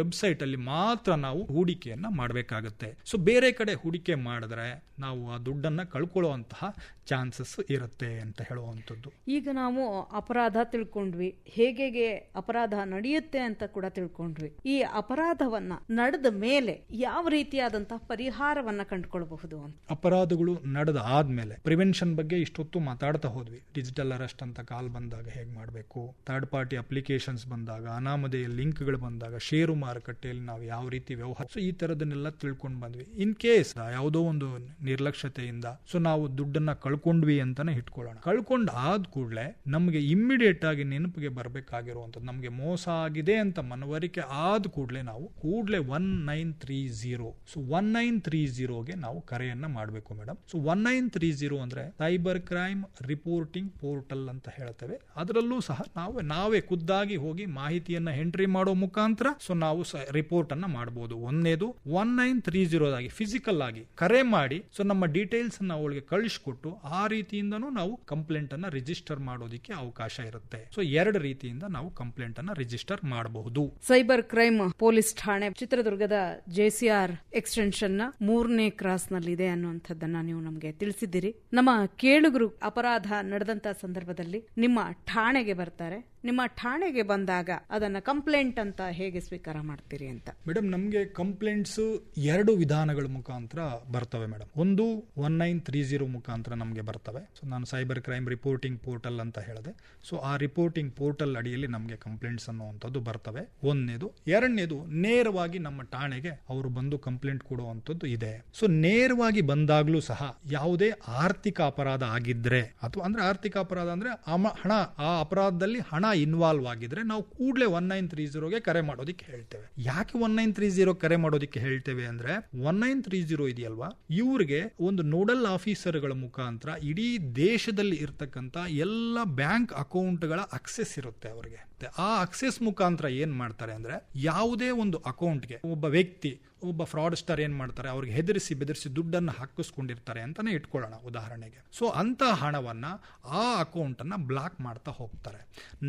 ವೆಬ್ಸೈಟ್ ಅಲ್ಲಿ ಮಾತ್ರ ನಾವು ಹೂಡಿಕೆಯನ್ನ ಮಾಡಬೇಕಾಗುತ್ತೆ. ಸೊ ಬೇರೆ ಕಡೆ ಹೂಡಿಕೆ ಮಾಡಿದ್ರೆ ನಾವು ಆ ದುಡ್ಡನ್ನ ಕಳ್ಕೊಳ್ಳುವಂತಹ ಚಾನ್ಸಸ್ ಇರುತ್ತೆ ಅಂತ ಹೇಳುವಂಥದ್ದು. ಈಗ ನಾವು ಅಪರಾಧ ತಿಳ್ಕೊಂಡ್ವಿ, ಹೇಗೆ ಅಪರಾಧ ನಡೆಯುತ್ತೆ ಅಂತ ಕೂಡ ತಿಳ್ಕೊಂಡ್ವಿ. ಈ ಅಪರಾಧವನ್ನ ನಡೆದ ಮೇಲೆ ಯಾವ ರೀತಿಯಾದಂತಹ ಪರಿಹಾರವನ್ನ ಕಂಡುಕೊಳ್ಳಬಹುದು? ಅಪರಾಧಗಳು ನಡೆದ ಆದ್ಮೇಲೆ ಪ್ರಿವೆನ್ಷನ್ ಬಗ್ಗೆ ಇಷ್ಟೊತ್ತು ಮಾತಾಡ್ತಾ ಹೋದ್ವಿ. ಡಿಜಿಟಲ್ ಅರೆಸ್ಟ್ ಅಂತ ಕಾಲ್ ಬಂದಾಗ ಹೇಗೆ ಮಾಡಬೇಕು, ಥರ್ಡ್ ಪಾರ್ಟಿ ಅಪ್ಲಿಕೇಶನ್ಸ್ ಬಂದಾಗ, ಅನಾಮಧೇಯ ಲಿಂಕ್ಗಳು ಬಂದಾಗ, ಷೇರು ಮಾರುಕಟ್ಟೆಯಲ್ಲಿ ನಾವು ಯಾವ ರೀತಿ ವ್ಯವಹಾರ, ಸೊ ಈ ತರದನ್ನೆಲ್ಲ ತಿಳ್ಕೊಂಡು ಬಂದ್ವಿ. ಇನ್ ಕೇಸ್ ಯಾವುದೋ ಒಂದು ನಿರ್ಲಕ್ಷ್ಯತೆಯಿಂದ ಸೊ ನಾವು ದುಡ್ಡನ್ನ ಕಳ್ಕೊಂಡ್ವಿ ಅಂತಾನೆ ಇಟ್ಕೊಳ್ಳೋಣ. ಕಳ್ಕೊಂಡ್ ಆದ ಕೂಡಲೇ ನಮಗೆ ಇಮ್ಮಿಡಿಯೇಟ್ ಆಗಿ ನೆನಪಿಗೆ ಬರಬೇಕಾಗಿರುವಂಥದ್ದು, ನಮಗೆ ಮೋಸ ಆಗಿದೆ ಅಂತ ಮನವರಿಕೆ ಆದ ಕೂಡಲೇ ನಾವು 1930 ಸೊ 1930ಗೆ ನಾವು ಕರೆಯನ್ನ ಮಾಡಬೇಕು ಮೇಡಮ್. ಸೊ 1930 ಅಂದ್ರೆ ಸೈಬರ್ ಕ್ರೈಮ್ ರಿಪೋರ್ಟಿಂಗ್ ಪೋರ್ಟಲ್ ಅಂತ ಹೇಳ್ತೇವೆ. ಅದರಲ್ಲೂ ಸಹ ನಾವೇ ಖುದ್ದಾಗಿ ಹೋಗಿ ಮಾಹಿತಿಯನ್ನ ಎಂಟ್ರಿ ಮಾಡೋ ಮುಖಾಂತರ ಸೊ ನಾವು ರಿಪೋರ್ಟ್ ಅನ್ನ ಮಾಡಬಹುದು. ಒಂದೇದು 1930 ಫಿಸಿಕಲ್ ಆಗಿ ಕರೆ ಮಾಡಿ ಸೊ ನಮ್ಮ ಡೀಟೇಲ್ಸ್ ಅನ್ನ ಅವಳಿಗೆ ಕಳಿಸ್ಕೊಟ್ಟು ಆ ರೀತಿಯಿಂದನೂ ನಾವು ಕಂಪ್ಲೇಂಟ್ ಅನ್ನ ರಿಜಿಸ್ಟರ್ ಮಾಡೋದಕ್ಕೆ ಅವಕಾಶ ಇರುತ್ತೆ. ಸೊ 2 ರೀತಿಯಿಂದ ನಾವು ಕಂಪ್ಲೇಂಟ್ ಅನ್ನ ರಿಜಿಸ್ಟರ್ ಮಾಡಬಹುದು. ಸೈಬರ್ ಕ್ರೈಮ್ ಪೊಲೀಸ್ ಠಾಣೆ ಚಿತ್ರದುರ್ಗದ JCR ಎಕ್ಸ್ಟೆನ್ಷನ್ ನ 3ನೇ ಕ್ರಾಸ್ ನಲ್ಲಿದೆ ಅನ್ನುವಂಥದ್ದನ್ನ ನೀವು ನಮಗೆ ತಿಳಿಸಿದ್ದೀರಿ. ನಮ್ಮ ಕೇಳುಗರು ಅಪರಾಧ ನಡೆದಂತ ಸಂದರ್ಭದಲ್ಲಿ ನಿಮ್ಮ ಠಾಣೆಗೆ ಬರ್ತಾರೆ, ನಿಮ್ಮ ಠಾಣೆಗೆ ಬಂದಾಗ ಅದನ್ನ ಕಂಪ್ಲೇಂಟ್ ಅಂತ ಹೇಗೆ ಸ್ವೀಕಾರ ಮಾಡ್ತೀರಿ ಅಂತ? ಮೇಡಮ್, ನಮಗೆ ಕಂಪ್ಲೇಂಟ್ಸ್ 2 ವಿಧಾನಗಳ ಮುಖಾಂತರ ಬರ್ತವೆ ಮೇಡಮ್. ಒಂದು 1930 ಮುಖಾಂತರ ನಮಗೆ ಬರ್ತವೆ. ಸೊ ನಾನು ಸೈಬರ್ ಕ್ರೈಮ್ ರಿಪೋರ್ಟಿಂಗ್ ಪೋರ್ಟಲ್ ಅಂತ ಹೇಳಿದೆ. ಸೊ ಆ ರಿಪೋರ್ಟಿಂಗ್ ಪೋರ್ಟಲ್ ಅಡಿಯಲ್ಲಿ ನಮಗೆ ಕಂಪ್ಲೇಂಟ್ಸ್ ಅನ್ನುವಂಥದ್ದು ಬರ್ತವೆ. ಒಂದನೇದು. ಎರಡನೇದು, ನೇರವಾಗಿ ನಮ್ಮ ಠಾಣೆಗೆ ಅವರು ಬಂದು ಕಂಪ್ಲೇಂಟ್ ಕೊಡುವಂಥದ್ದು ಇದೆ. ಸೊ ನೇರವಾಗಿ ಬಂದಾಗ್ಲೂ ಸಹ ಯಾವುದೇ ಆರ್ಥಿಕ ಅಪರಾಧ ಆಗಿದ್ರೆ, ಅಥವಾ ಅಂದ್ರೆ ಆರ್ಥಿಕ ಅಪರಾಧ ಅಂದ್ರೆ ಹಣ, ಆ ಅಪರಾಧದಲ್ಲಿ ಹಣ ಇನ್ವಾಲ್ವ್ ಆಗಿದ್ರೆ ನಾವು ಕೂಡಲೇ 1930ಗೆ ಕರೆ ಮಾಡೋದಿಕ್ಕೆ ಹೇಳ್ತೇವೆ. ಯಾಕೆ 1930 ಕರೆ ಮಾಡೋದಿಕ್ಕೆ ಹೇಳ್ತೇವೆ ಅಂದ್ರೆ, 1930 ಇದೆಯಲ್ವಾ, ಇವ್ರಿಗೆ ಒಂದು ನೋಡಲ್ ಆಫೀಸರ್ಗಳ ಮುಖಾಂತರ ಇಡೀ ದೇಶದಲ್ಲಿ ಇರ್ತಕ್ಕಂಥ ಎಲ್ಲ ಬ್ಯಾಂಕ್ ಅಕೌಂಟ್ಗಳ ಅಕ್ಸೆಸ್ ಇರುತ್ತೆ ಅವರಿಗೆ. ಆ ಅಕ್ಸೆಸ್ ಮುಖಾಂತರ ಏನ್ ಮಾಡ್ತಾರೆ ಅಂದ್ರೆ, ಯಾವುದೇ ಒಂದು ಅಕೌಂಟ್ಗೆ ಒಬ್ಬ ವ್ಯಕ್ತಿ, ಒಬ್ಬ ಫ್ರಾಡ್ಸ್ಟರ್ ಏನ್ ಮಾಡ್ತಾರೆ, ಅವ್ರಿಗೆ ಹೆದರಿಸಿ ಬೆದರಿಸಿ ದುಡ್ಡನ್ನು ಹಾಕಿಸ್ಕೊಂಡಿರ್ತಾರೆ ಅಂತಾನೆ ಇಟ್ಕೊಳ್ಳೋಣ ಉದಾಹರಣೆಗೆ. ಸೊ ಅಂತ ಹಣವನ್ನ, ಆ ಅಕೌಂಟ್ ಅನ್ನ ಬ್ಲಾಕ್ ಮಾಡ್ತಾ ಹೋಗ್ತಾರೆ.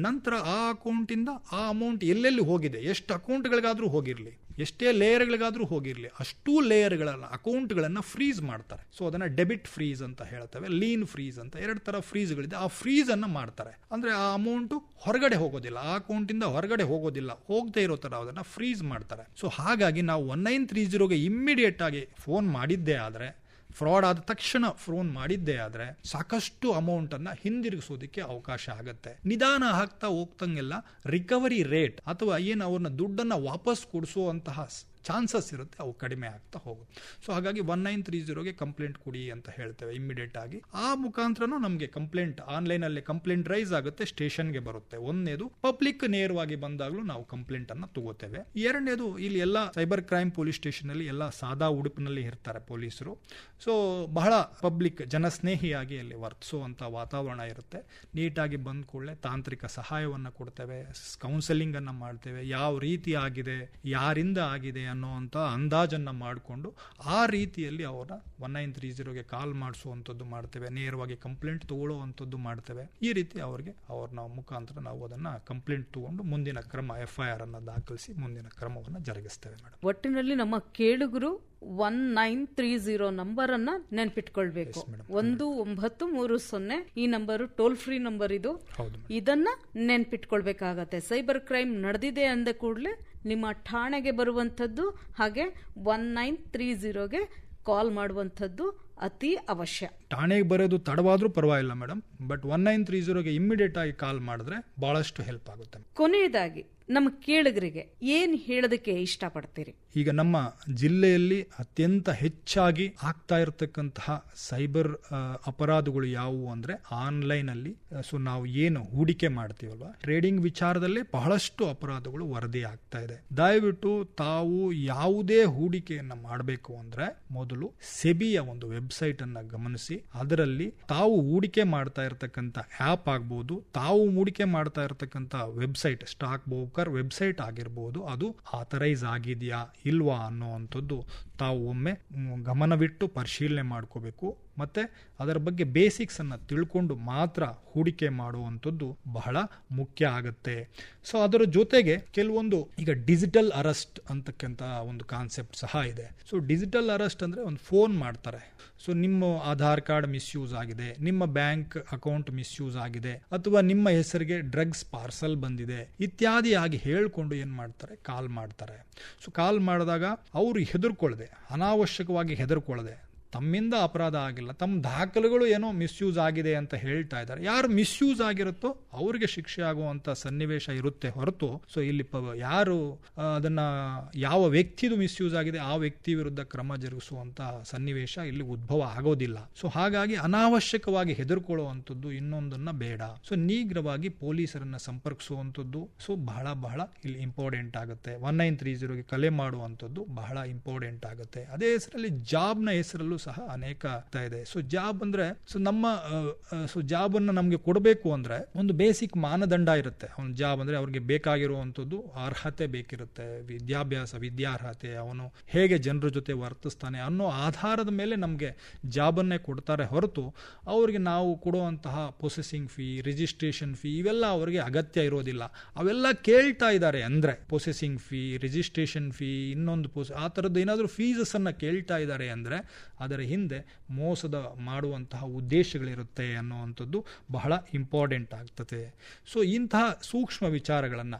ನಂತರ ಆ ಅಕೌಂಟ್ ಇಂದ ಆ ಅಮೌಂಟ್ ಎಲ್ಲೆಲ್ಲಿ ಹೋಗಿದೆ, ಎಷ್ಟು ಅಕೌಂಟ್ಗಳಿಗಾದ್ರೂ ಹೋಗಿರ್ಲಿ, ಎಷ್ಟೇ ಲೇಯರ್ಗಳಿಗಾದ್ರೂ ಹೋಗಿರ್ಲಿ, ಅಷ್ಟೂ ಲೇಯರ್ಗಳ ಅಕೌಂಟ್ಗಳನ್ನ ಫ್ರೀಸ್ ಮಾಡ್ತಾರೆ. ಸೊ ಅದನ್ನ ಡೆಬಿಟ್ ಫ್ರೀಸ್ ಅಂತ ಹೇಳ್ತೇವೆ, ಲೀನ್ ಫ್ರೀಸ್ ಅಂತ 2 ತರ ಫ್ರೀಸ್ಗಳಿದೆ. ಆ ಫ್ರೀಸ್ ಅನ್ನ ಮಾಡ್ತಾರೆ. ಅಂದ್ರೆ ಆ ಅಮೌಂಟ್ ಹೊರಗಡೆ ಹೋಗೋದಿಲ್ಲ, ಆ ಅಕೌಂಟ್ ಇಂದ ಹೊರಗಡೆ ಹೋಗೋದಿಲ್ಲ, ಹೋಗದೆ ಇರೋ ತರ ಅದನ್ನ ಫ್ರೀಸ್ ಮಾಡ್ತಾರೆ. ಸೊ ಹಾಗಾಗಿ ನಾವು 1930ಗೆ ಇಮ್ಮಿಡಿಯೇಟ್ ಆಗಿ ಫೋನ್ ಮಾಡಿದ್ದೇ ಆದ್ರೆ, ಫ್ರಾಡ್ ಆದ ತಕ್ಷಣ ಫೋನ್ ಮಾಡಿದ್ದೇ ಆದ್ರೆ ಸಾಕಷ್ಟು ಅಮೌಂಟ್ ಅನ್ನ ಹಿಂದಿರುಗಿಸೋದಕ್ಕೆ ಅವಕಾಶ ಆಗುತ್ತೆ. ನಿಧಾನ ಆಗ್ತಾ ಹೋಗ್ತಂಗೆಲ್ಲ ರಿಕವರಿ ರೇಟ್ ಅಥವಾ ಏನು ಅವ್ರನ್ನ ದುಡ್ಡನ್ನ ವಾಪಸ್ ಕೊಡಿಸುವಂತಹ ಚಾನ್ಸಸ್ ಇರುತ್ತೆ, ಅವು ಕಡಿಮೆ ಆಗ್ತಾ ಹೋಗುತ್ತೆ. ಸೊ ಹಾಗಾಗಿ 1930ಗೆ ಕಂಪ್ಲೇಂಟ್ ಕೊಡಿ ಅಂತ ಹೇಳ್ತೇವೆ ಇಮಿಡಿಯೇಟ್ ಆಗಿ. ಆ ಮುಖಾಂತರನೂ ನಮಗೆ ಕಂಪ್ಲೇಂಟ್ ಆನ್ಲೈನ್ ಅಲ್ಲಿ ಕಂಪ್ಲೇಂಟ್ ರೈಸ್ ಆಗುತ್ತೆ, ಸ್ಟೇಷನ್ಗೆ ಬರುತ್ತೆ. ಒಂದನೇದು, ಪಬ್ಲಿಕ್ ನೇರವಾಗಿ ಬಂದಾಗಲೂ ನಾವು ಕಂಪ್ಲೇಂಟ್ ಅನ್ನ ತಗೋತೇವೆ. ಎರಡನೇದು, ಇಲ್ಲಿ ಎಲ್ಲ ಸೈಬರ್ ಕ್ರೈಮ್ ಪೊಲೀಸ್ ಸ್ಟೇಷನ್ ಅಲ್ಲಿ ಎಲ್ಲ ಸಾದಾ ಉಡುಪಿನಲ್ಲಿ ಇರ್ತಾರೆ ಪೊಲೀಸರು. ಸೊ ಬಹಳ ಪಬ್ಲಿಕ್ ಜನಸ್ನೇಹಿಯಾಗಿ ಅಲ್ಲಿ ವರ್ತಿಸುವಂತ ವಾತಾವರಣ ಇರುತ್ತೆ. ನೀಟಾಗಿ ಬಂದ ಕೂಡಲೇ ತಾಂತ್ರಿಕ ಸಹಾಯವನ್ನು ಕೊಡ್ತೇವೆ, ಕೌನ್ಸೆಲಿಂಗ್ ಅನ್ನ ಮಾಡ್ತೇವೆ, ಯಾವ ರೀತಿ ಆಗಿದೆ, ಯಾರಿಂದ ಆಗಿದೆ ಅನ್ನುವಂಥ ಅಂದಾಜನ್ನ ಮಾಡಿಕೊಂಡು ಆ ರೀತಿಯಲ್ಲಿ ಅವರ 1930ಗೆ ಕಾಲ್ ಮಾಡಿಸುವಂಥದ್ದು ಮಾಡ್ತೇವೆ, ನೇರವಾಗಿ ಕಂಪ್ಲೇಂಟ್ ತಗೊಳ್ಳುವಂಥದ್ದು ಮಾಡ್ತೇವೆ. ಈ ರೀತಿ ಅವ್ರನ್ನ ಮುಖಾಂತರ ನಾವು ಅದನ್ನ ಕಂಪ್ಲೇಂಟ್ ತಗೊಂಡು ಮುಂದಿನ ಕ್ರಮ FIR ಅನ್ನ ದಾಖಲಿಸಿ ಮುಂದಿನ ಕ್ರಮವನ್ನು ಜರುಗಿಸ್ತೇವೆ ಮೇಡಮ್. ಒಟ್ಟಿನಲ್ಲಿ ನಮ್ಮ ಕೇಳುಗರು 1930 ನಂಬರ್ ಅನ್ನ ನೆನ್ಪಿಟ್ಕೊಳ್ಬೇಕು. 1930 ಈ ನಂಬರ್ ಟೋಲ್ ಫ್ರೀ ನಂಬರ್ ಇದು. ಇದನ್ನ ನೆನ್ಪಿಟ್ಕೊಳ್ಬೇಕಾಗತ್ತೆ. ಸೈಬರ್ ಕ್ರೈಮ್ ನಡೆದಿದೆ ಅಂದ ಕೂಡಲೇ ನಿಮ್ಮ ಠಾಣೆಗೆ ಬರುವಂಥದ್ದು, ಹಾಗೆ 1930ಗೆ ಕಾಲ್ ಮಾಡುವಂಥದ್ದು ಅತಿ ಅವಶ್ಯ. ಠಾಣೆಗೆ ಬರೋದು ತಡವಾದ್ರೂ ಪರವಾಗಿಲ್ಲ ಮೇಡಮ್, ಬಟ್ 1930ಗೆ ಇಮ್ಮಿಡಿಯೇಟ್ ಆಗಿ ಕಾಲ್ ಮಾಡಿದ್ರೆ ಬಹಳಷ್ಟು ಹೆಲ್ಪ್ ಆಗುತ್ತೆ. ಕೊನೆಯದಾಗಿ ನಮ್ಮ ಕೇಳುಗರಿಗೆ ಏನ್ ಹೇಳೋದಕ್ಕೆ ಇಷ್ಟಪಡ್ತೀರಿ? ಈಗ ನಮ್ಮ ಜಿಲ್ಲೆಯಲ್ಲಿ ಅತ್ಯಂತ ಹೆಚ್ಚಾಗಿ ಆಗ್ತಾ ಇರತಕ್ಕಂತಹ ಸೈಬರ್ ಅಪರಾಧಗಳು ಯಾವುವು ಅಂದ್ರೆ ಆನ್ಲೈನ್ ಅಲ್ಲಿ. ಸೊ ನಾವು ಏನು ಹೂಡಿಕೆ ಮಾಡ್ತೀವಲ್ವಾ, ಟ್ರೇಡಿಂಗ್ ವಿಚಾರದಲ್ಲಿ ಬಹಳಷ್ಟು ಅಪರಾಧಗಳು ವರದಿ ಆಗ್ತಾ ಇದೆ. ದಯವಿಟ್ಟು ತಾವು ಯಾವುದೇ ಹೂಡಿಕೆಯನ್ನ ಮಾಡಬೇಕು ಅಂದ್ರೆ ಮೊದಲು ಸೆಬಿಯ ಒಂದು ವೆಬ್ಸೈಟ್ ಅನ್ನ ಗಮನಿಸಿ, ಅದರಲ್ಲಿ ತಾವು ಹೂಡಿಕೆ ಮಾಡ್ತಾ ಇರತಕ್ಕಂತ ಆಪ್ ಆಗ್ಬಹುದು, ತಾವು ಹೂಡಿಕೆ ಮಾಡ್ತಾ ಇರತಕ್ಕಂತ ವೆಬ್ಸೈಟ್, ಸ್ಟಾಕ್ ಬ್ರೋಕರ್ ವೆಬ್ಸೈಟ್ ಆಗಿರ್ಬೋದು, ಅದು ಆಥರೈಸ್ ಆಗಿದೆಯಾ ಇಲ್ವಾ ಅನ್ನುವಂಥದ್ದು ತಾವು ಒಮ್ಮೆ ಗಮನವಿಟ್ಟು ಪರಿಶೀಲನೆ ಮಾಡ್ಕೋಬೇಕು. ಮತ್ತೆ ಅದರ ಬಗ್ಗೆ ಬೇಸಿಕ್ಸ್ ಅನ್ನ ತಿಳ್ಕೊಂಡು ಮಾತ್ರ ಹೂಡಿಕೆ ಮಾಡುವಂಥದ್ದು ಬಹಳ ಮುಖ್ಯ ಆಗುತ್ತೆ. ಸೊ ಅದರ ಜೊತೆಗೆ ಕೆಲವೊಂದು ಈಗ ಡಿಜಿಟಲ್ ಅರೆಸ್ಟ್ ಅಂತಕ್ಕಂಥ ಒಂದು ಕಾನ್ಸೆಪ್ಟ್ ಸಹ ಇದೆ. ಸೊ ಡಿಜಿಟಲ್ ಅರೆಸ್ಟ್ ಅಂದ್ರೆ ಒಂದು ಫೋನ್ ಮಾಡ್ತಾರೆ, ಸೊ ನಿಮ್ಮ ಆಧಾರ್ ಕಾರ್ಡ್ ಮಿಸ್ಯೂಸ್ ಆಗಿದೆ, ನಿಮ್ಮ ಬ್ಯಾಂಕ್ ಅಕೌಂಟ್ ಮಿಸ್ಯೂಸ್ ಆಗಿದೆ, ಅಥವಾ ನಿಮ್ಮ ಹೆಸರಿಗೆ ಡ್ರಗ್ಸ್ ಪಾರ್ಸಲ್ ಬಂದಿದೆ ಇತ್ಯಾದಿ ಆಗಿ ಹೇಳ್ಕೊಂಡು ಏನ್ ಮಾಡ್ತಾರೆ, ಕಾಲ್ ಮಾಡ್ತಾರೆ. ಸೊ ಕಾಲ್ ಮಾಡಿದಾಗ ಅವರು ಹೆದರ್ಕೊಳ್ಳದೆ, ಅನಾವಶ್ಯಕವಾಗಿ ಹೆದರ್ಕೊಳ್ಳದೆ, ತಮ್ಮಿಂದ ಅಪರಾಧ ಆಗಿಲ್ಲ, ತಮ್ಮ ದಾಖಲೆಗಳು ಏನೋ ಮಿಸ್ಯೂಸ್ ಆಗಿದೆ ಅಂತ ಹೇಳ್ತಾ ಇದ್ದಾರೆ. ಯಾರು ಮಿಸ್ಯೂಸ್ ಆಗಿರುತ್ತೋ ಅವರಿಗೆ ಶಿಕ್ಷೆ ಆಗುವಂತ ಸನ್ನಿವೇಶ ಇರುತ್ತೆ ಹೊರತು, ಸೊ ಇಲ್ಲಿ ಯಾರು ಅದನ್ನ ಯಾವ ವ್ಯಕ್ತಿದು ಮಿಸ್ಯೂಸ್ ಆಗಿದೆ ಆ ವ್ಯಕ್ತಿ ವಿರುದ್ಧ ಕ್ರಮ ಜರುಗಿಸುವಂತ ಸನ್ನಿವೇಶ ಇಲ್ಲಿ ಉದ್ಭವ ಆಗೋದಿಲ್ಲ. ಸೊ ಹಾಗಾಗಿ ಅನಾವಶ್ಯಕವಾಗಿ ಹೆದರ್ಕೊಳ್ಳುವಂಥದ್ದು ಇನ್ನೊಂದನ್ನ ಬೇಡ. ಸೊ ನೀಗ್ರವಾಗಿ ಪೊಲೀಸರನ್ನ ಸಂಪರ್ಕಿಸುವಂಥದ್ದು ಸೊ ಬಹಳ ಬಹಳ ಇಲ್ಲಿ ಇಂಪಾರ್ಟೆಂಟ್ ಆಗುತ್ತೆ. 1930ಗೆ ಕಲೆ ಮಾಡುವಂಥದ್ದು ಬಹಳ ಇಂಪಾರ್ಟೆಂಟ್ ಆಗುತ್ತೆ. ಅದೇ ಹೆಸರಲ್ಲಿ ಜಾಬ್ನ ಹೆಸರಲ್ಲೂ ಸಹ ಅನೇಕ ಇದೆ. ಸೊ ಜಾಬ್ ಅಂದ್ರೆ ಸೊ ಜಾಬ್ ಅನ್ನ ನಮ್ಗೆ ಕೊಡಬೇಕು ಅಂದ್ರೆ ಒಂದು ಬೇಸಿಕ್ ಮಾನದಂಡ ಇರುತ್ತೆ. ಅವನ ಜಾಬ್ ಅಂದ್ರೆ ಅವ್ರಿಗೆ ಬೇಕಾಗಿರುವಂತದ್ದು ಅರ್ಹತೆ ಬೇಕಿರುತ್ತೆ, ವಿದ್ಯಾಭ್ಯಾಸ, ವಿದ್ಯಾರ್ಹತೆ, ಅವನು ಹೇಗೆ ಜನರ ಜೊತೆ ವರ್ತಿಸ್ತಾನೆ ಅನ್ನೋ ಆಧಾರದ ಮೇಲೆ ನಮ್ಗೆ ಜಾಬ್ ಅನ್ನೇ ಕೊಡ್ತಾರೆ ಹೊರತು ಅವ್ರಿಗೆ ನಾವು ಕೊಡುವಂತಹ ಪ್ರೊಸೆಸಿಂಗ್ ಫೀ, ರಿಜಿಸ್ಟ್ರೇಷನ್ ಫೀ ಇವೆಲ್ಲ ಅವರಿಗೆ ಅಗತ್ಯ ಇರೋದಿಲ್ಲ. ಅವೆಲ್ಲ ಕೇಳ್ತಾ ಇದ್ದಾರೆ ಅಂದ್ರೆ ಪ್ರೊಸೆಸಿಂಗ್ ಫೀ, ರಿಜಿಸ್ಟ್ರೇಷನ್ ಫೀ, ಇನ್ನೊಂದು ಆ ತರದ್ದು ಏನಾದ್ರೂ ಫೀಸಸ್ ಅನ್ನ ಕೇಳ್ತಾ ಇದ್ದಾರೆ ಅಂದ್ರೆ ಅದರ ಹಿಂದೆ ಮೋಸದ ಮಾಡುವಂತಹ ಉದ್ದೇಶಗಳಿರುತ್ತೆ ಅನ್ನುವಂಥದ್ದು ಬಹಳ ಇಂಪಾರ್ಟೆಂಟ್ ಆಗ್ತದೆ. ಸೊ ಇಂತಹ ಸೂಕ್ಷ್ಮ ವಿಚಾರಗಳನ್ನು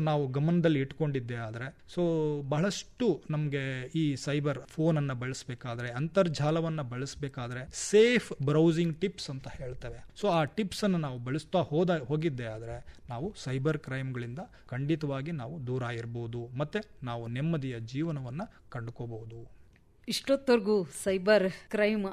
ನಾವು ಗಮನದಲ್ಲಿ ಇಟ್ಕೊಂಡಿದ್ದೆ ಆದರೆ ಬಹಳಷ್ಟು ನಮಗೆ ಈ ಸೈಬರ್ ಫೋನನ್ನು ಬಳಸಬೇಕಾದ್ರೆ, ಅಂತರ್ಜಾಲವನ್ನು ಬಳಸಬೇಕಾದ್ರೆ ಸೇಫ್ ಬ್ರೌಸಿಂಗ್ ಟಿಪ್ಸ್ ಅಂತ ಹೇಳ್ತೇವೆ. ಆ ಟಿಪ್ಸನ್ನು ನಾವು ಬಳಸ್ತಾ ಹೋಗಿದ್ದೆ ಆದರೆ ನಾವು ಸೈಬರ್ ಕ್ರೈಮ್ಗಳಿಂದ ಖಂಡಿತವಾಗಿ ನಾವು ದೂರ ಇರ್ಬೋದು, ಮತ್ತು ನಾವು ನೆಮ್ಮದಿಯ ಜೀವನವನ್ನು ಕಂಡುಕೋಬಹುದು. ಇಷ್ಟೊತ್ತವರೆಗೂ ಸೈಬರ್ ಕ್ರೈಮ್